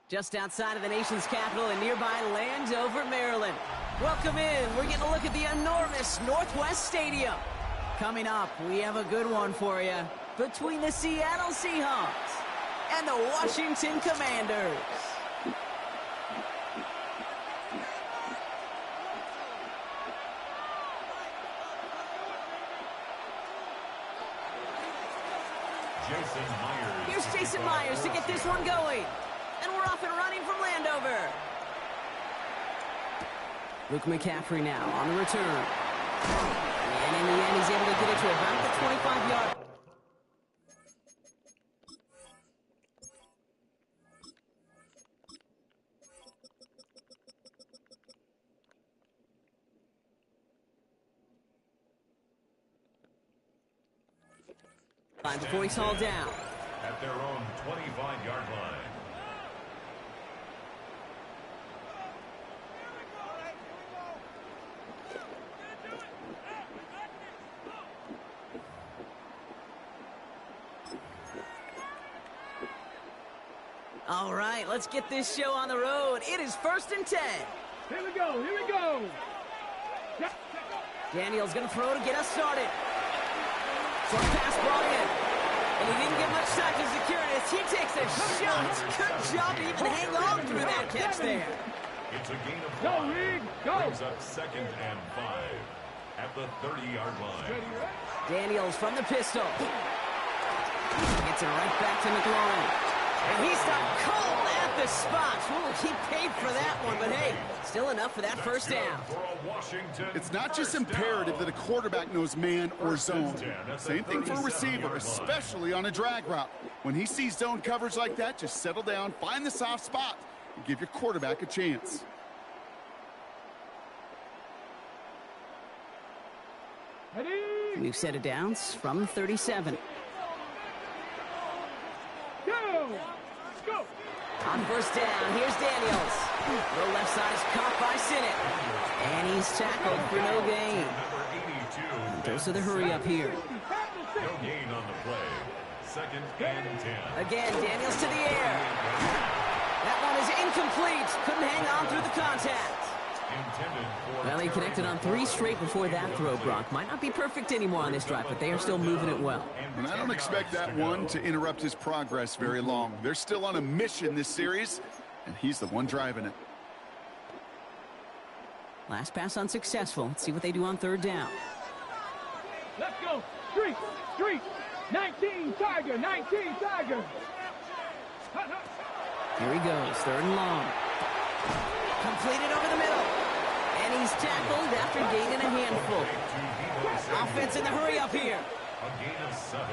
Just outside of the nation's capital in nearby Landover, Maryland. Welcome in. We're getting a look at the enormous Northwest Stadium. Coming up, we have a good one for you between the Seattle Seahawks and the Washington Commanders. Here's Jason Myers to get this one going. And we're off and running from Landover. Luke McCaffrey now on the return. And in the end, he's able to get it to about the 25-yard. before he's hauled down. At their own 25-yard line. All right, let's get this show on the road. It is 1st and 10. Here we go, here we go. Daniels going to throw to get us started. Short pass brought in. And he didn't get much time to secure it as he takes a shot. Good job to even hang on through that catch there. It's a gain of 5. Go, Reed, go. Brings up 2nd and 5 at the 30-yard line. Daniels from the pistol. Gets it right back to McLaurin. And he stopped cold at the spot. Ooh, he paid for that one, but hey, still enough for that first down. It's not just imperative that a quarterback knows man or zone. Same thing for a receiver, especially on a drag route. When he sees zone coverage like that, just settle down, find the soft spot, and give your quarterback a chance. New set of downs from 37. Go. On first down, here's Daniels. The left side is caught by Sinnott. And he's tackled for no gain. Goes to the hurry up here. No gain on the play. 2nd and 10. Again, Daniels to the air. That one is incomplete. Couldn't hang on through the contact. Well, he connected on 3 straight before that throw, Brock. Might not be perfect anymore on this drive, but they are still moving it well. And I don't expect that one to interrupt his progress very long. They're still on a mission this series, and he's the one driving it. Last pass unsuccessful. Let's see what they do on 3rd down. Let's go. Street. 19 Tiger. Here he goes, 3rd and long. Completed over the middle. And he's tackled after gaining a handful. Offense in the hurry up here. A gain of 7.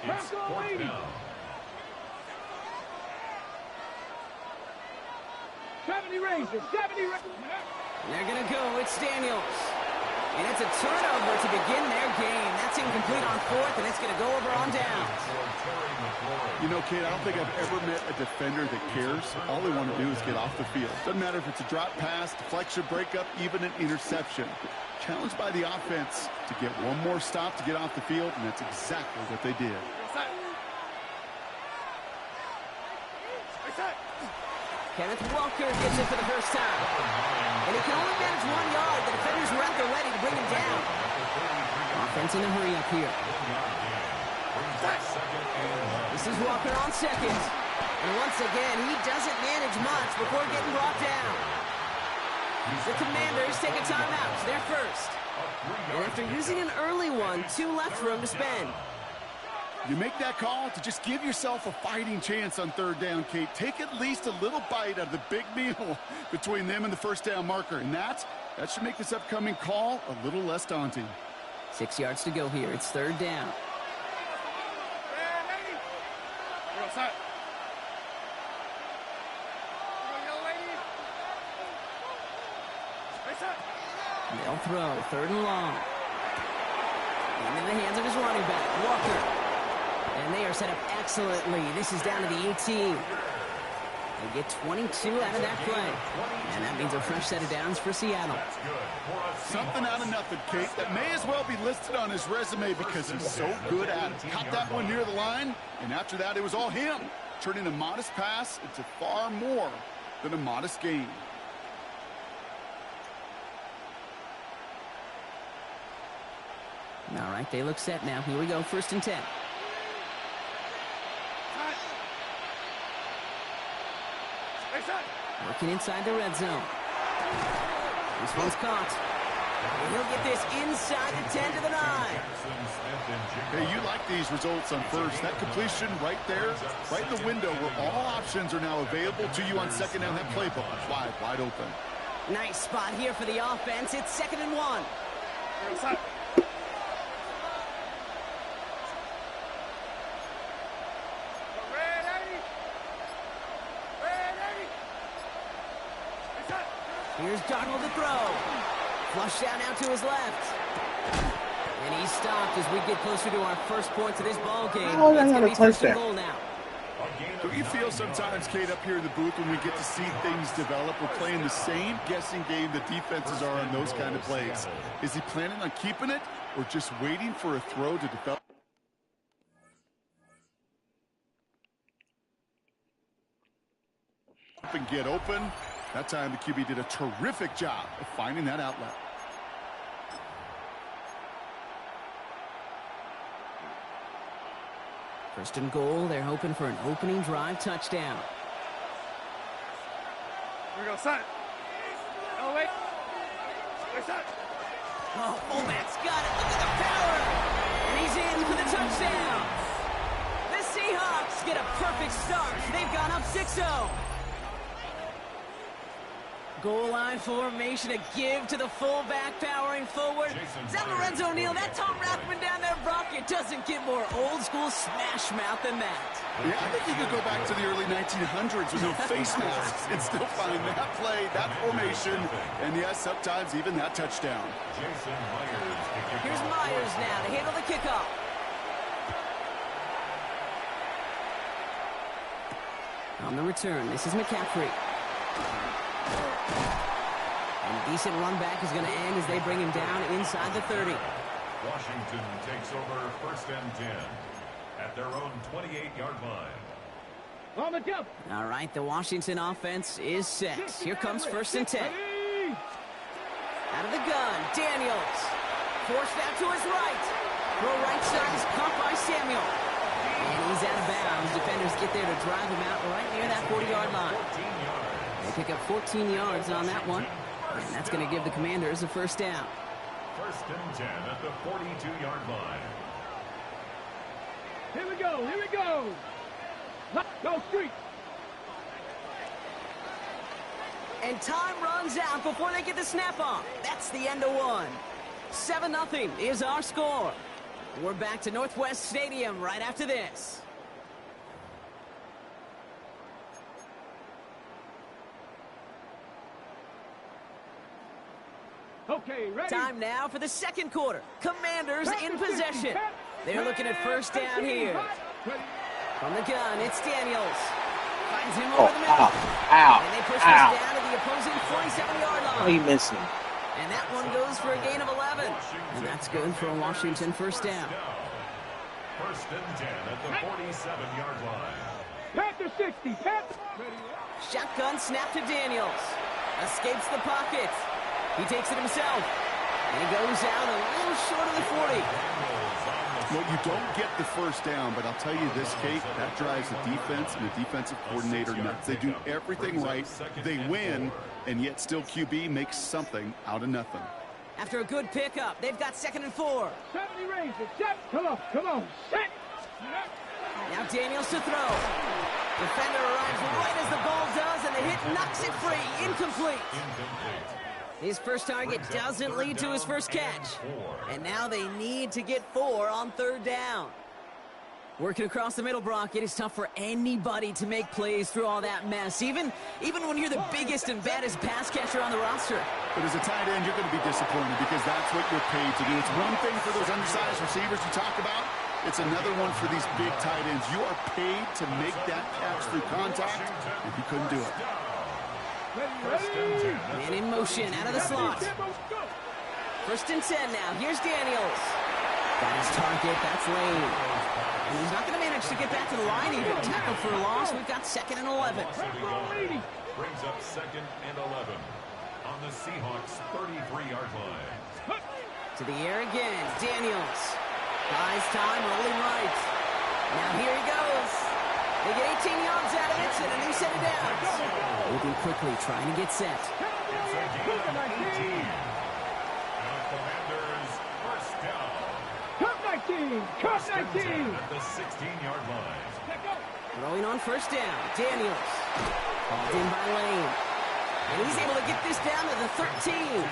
It's 4th down. 70 Rangers. And they're going to go. It's Daniels. And it's a turnover to begin their game. That's incomplete on 4th, and it's going to go over on downs. You know, Kate, I don't think I've ever met a defender that cares. All they want to do is get off the field. Doesn't matter if it's a drop pass, deflection, breakup, even an interception. Challenged by the offense to get one more stop to get off the field, and that's exactly what they did. Kenneth Walker gets it for the first time. And he can only manage 1 yard. The defenders were out there ready to bring him down. Offense in a hurry up here. This is Walker on 2nd. And once again, he doesn't manage much before getting brought down. The Commanders take a timeout. They're first. And after using an early one, 2 left for him to spend. You make that call to just give yourself a fighting chance on 3rd down, Kate. Take at least a little bite out of the big meal between them and the first down marker. And that should make this upcoming call a little less daunting. 6 yards to go here. It's 3rd down. They'll throw. 3rd and long. And in the hands of his running back, Walker. And they are set up excellently. This is down to the 18. They get 22 out of that play. And that means a fresh set of downs for Seattle. Something out of nothing, Kate. That may as well be listed on his resume because he's so good at it. Caught that one near the line, and after that, it was all him. Turning a modest pass into far more than a modest gain. All right, they look set now. Here we go, 1st and 10. Working inside the red zone. This one's caught. And he'll get this inside the 10 to the 9. Hey, you like these results on 1st. That completion right there, right in the window where all options are now available to you on 2nd down. That playbook is wide open. Nice spot here for the offense. It's 2nd and 1. Here's Darnold to throw. Flush down now to his left. And he's stopped as we get closer to our first points of this ball game. Oh, It's they going got to a be first and touchdown. goal now. Don't you feel sometimes, Kate, up here in the booth when we get to see things develop? We're playing the same guessing game the defenses are on those kind of plays. Is he planning on keeping it or just waiting for a throw to develop? And get open. That time the QB did a terrific job of finding that outlet. First and goal, they're hoping for an opening drive touchdown. Here we go, son. Oh, wait. Where's that? Oh, fullback's got it. Look at the power. And he's in for the touchdown. The Seahawks get a perfect start. They've gone up 6-0. Goal line formation, a give to the fullback, powering forward. Is that Lorenzo Neal? That Tom Rathman down there, Brock? It doesn't get more old school smash mouth than that. Yeah, I think you could go back to the early 1900s with no face masks and still find that play, that formation, and yes, sometimes even that touchdown. Here's Myers now to handle the kickoff. On the return, this is McCaffrey. And a decent run back is going to end as they bring him down inside the 30. Washington takes over first and 10 at their own 28-yard line. On the jump. All right, the Washington offense is set. Here comes first and 10. Out of the gun, Daniels. Forced out to his right. Throw right side is caught by Samuel. And he's out of bounds. Defenders get there to drive him out right near that 40-yard line. They pick up 14 yards on that one. And that's going to give the Commanders a first down. First and 10 at the 42-yard line. Here we go. Here we go. Let's go, Street. And time runs out before they get the snap on. That's the end of one. 7-0 is our score. We're back to Northwest Stadium right after this. Okay, ready. Time now for the second quarter. Commanders in possession. They're looking at first down here. From the gun, it's Daniels. Finds him over the middle. Ow. And they push this down to the opposing 47-yard How line. you missing? And that one goes for a gain of 11. And that's good for a Washington first down. First and 10 at the 47-yard line. Panther 60. Panther. Shotgun snap to Daniels. Escapes the pocket. He takes it himself. And he goes out a little short of the 40. Well, you don't get the first down, but I'll tell you this, Kate, that drives the defense and the defensive coordinator nuts. They do everything right. They win, and yet still QB makes something out of nothing. After a good pickup, they've got 2nd and 4. 70 range. Set. Come on. Come on. Set. Now Daniels to throw. Defender arrives right as the ball does, and the hit knocks it free. Incomplete. His first target doesn't lead to his first catch. And now they need to get 4 on 3rd down. Working across the middle, Brock, it is tough for anybody to make plays through all that mess, even when you're the biggest and baddest pass catcher on the roster. But as a tight end, you're going to be disappointed because that's what you're paid to do. It's one thing for those undersized receivers you talk about. It's another one for these big tight ends. You are paid to make that catch through contact, and he couldn't do it. Man in motion out of the slot. First and 10 now. Here's Daniels. Got his target. That's Lane. And he's not going to manage to get back to the line even. Tackle for a loss. We've got 2nd and 11. Brings up 2nd and 11 on the Seahawks' 33-yard line. To the air again. Daniels. Buys time, rolling right. Now here he goes. They get 18 yards out of it and a new set of downs. Moving quickly, trying to get set. Commanders first down. Cut 19. Cut 19. At the 16-yard line. Throwing on first down. Daniels. Called in by Lane. And he's able to get this down to the 13.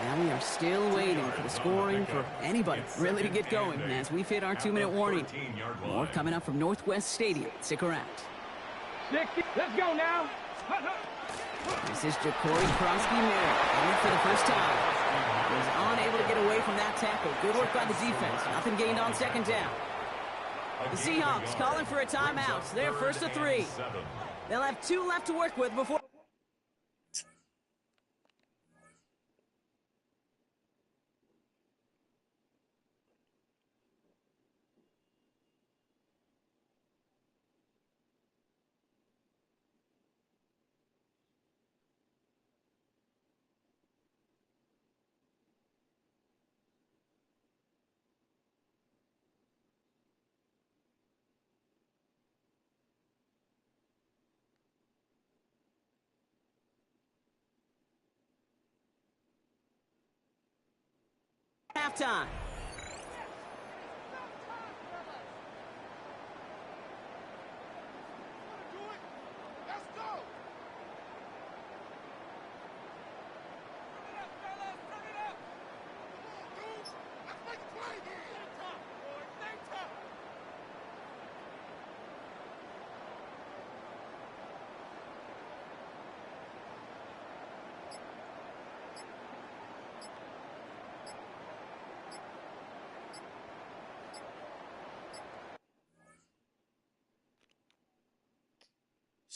Now we are still waiting for the scoring for anybody really to get going as we've hit our 2-minute warning. More coming up from Northwest Stadium. Stick around. 60. Let's go now. This is Jacory Kronsky-Merritt, running for the first time. Was unable to get away from that tackle. Good work by the defense. Nothing gained on second down. The Seahawks calling for a timeout. They're first to 3. They'll have 2 left to work with before... halftime.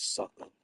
Sucker.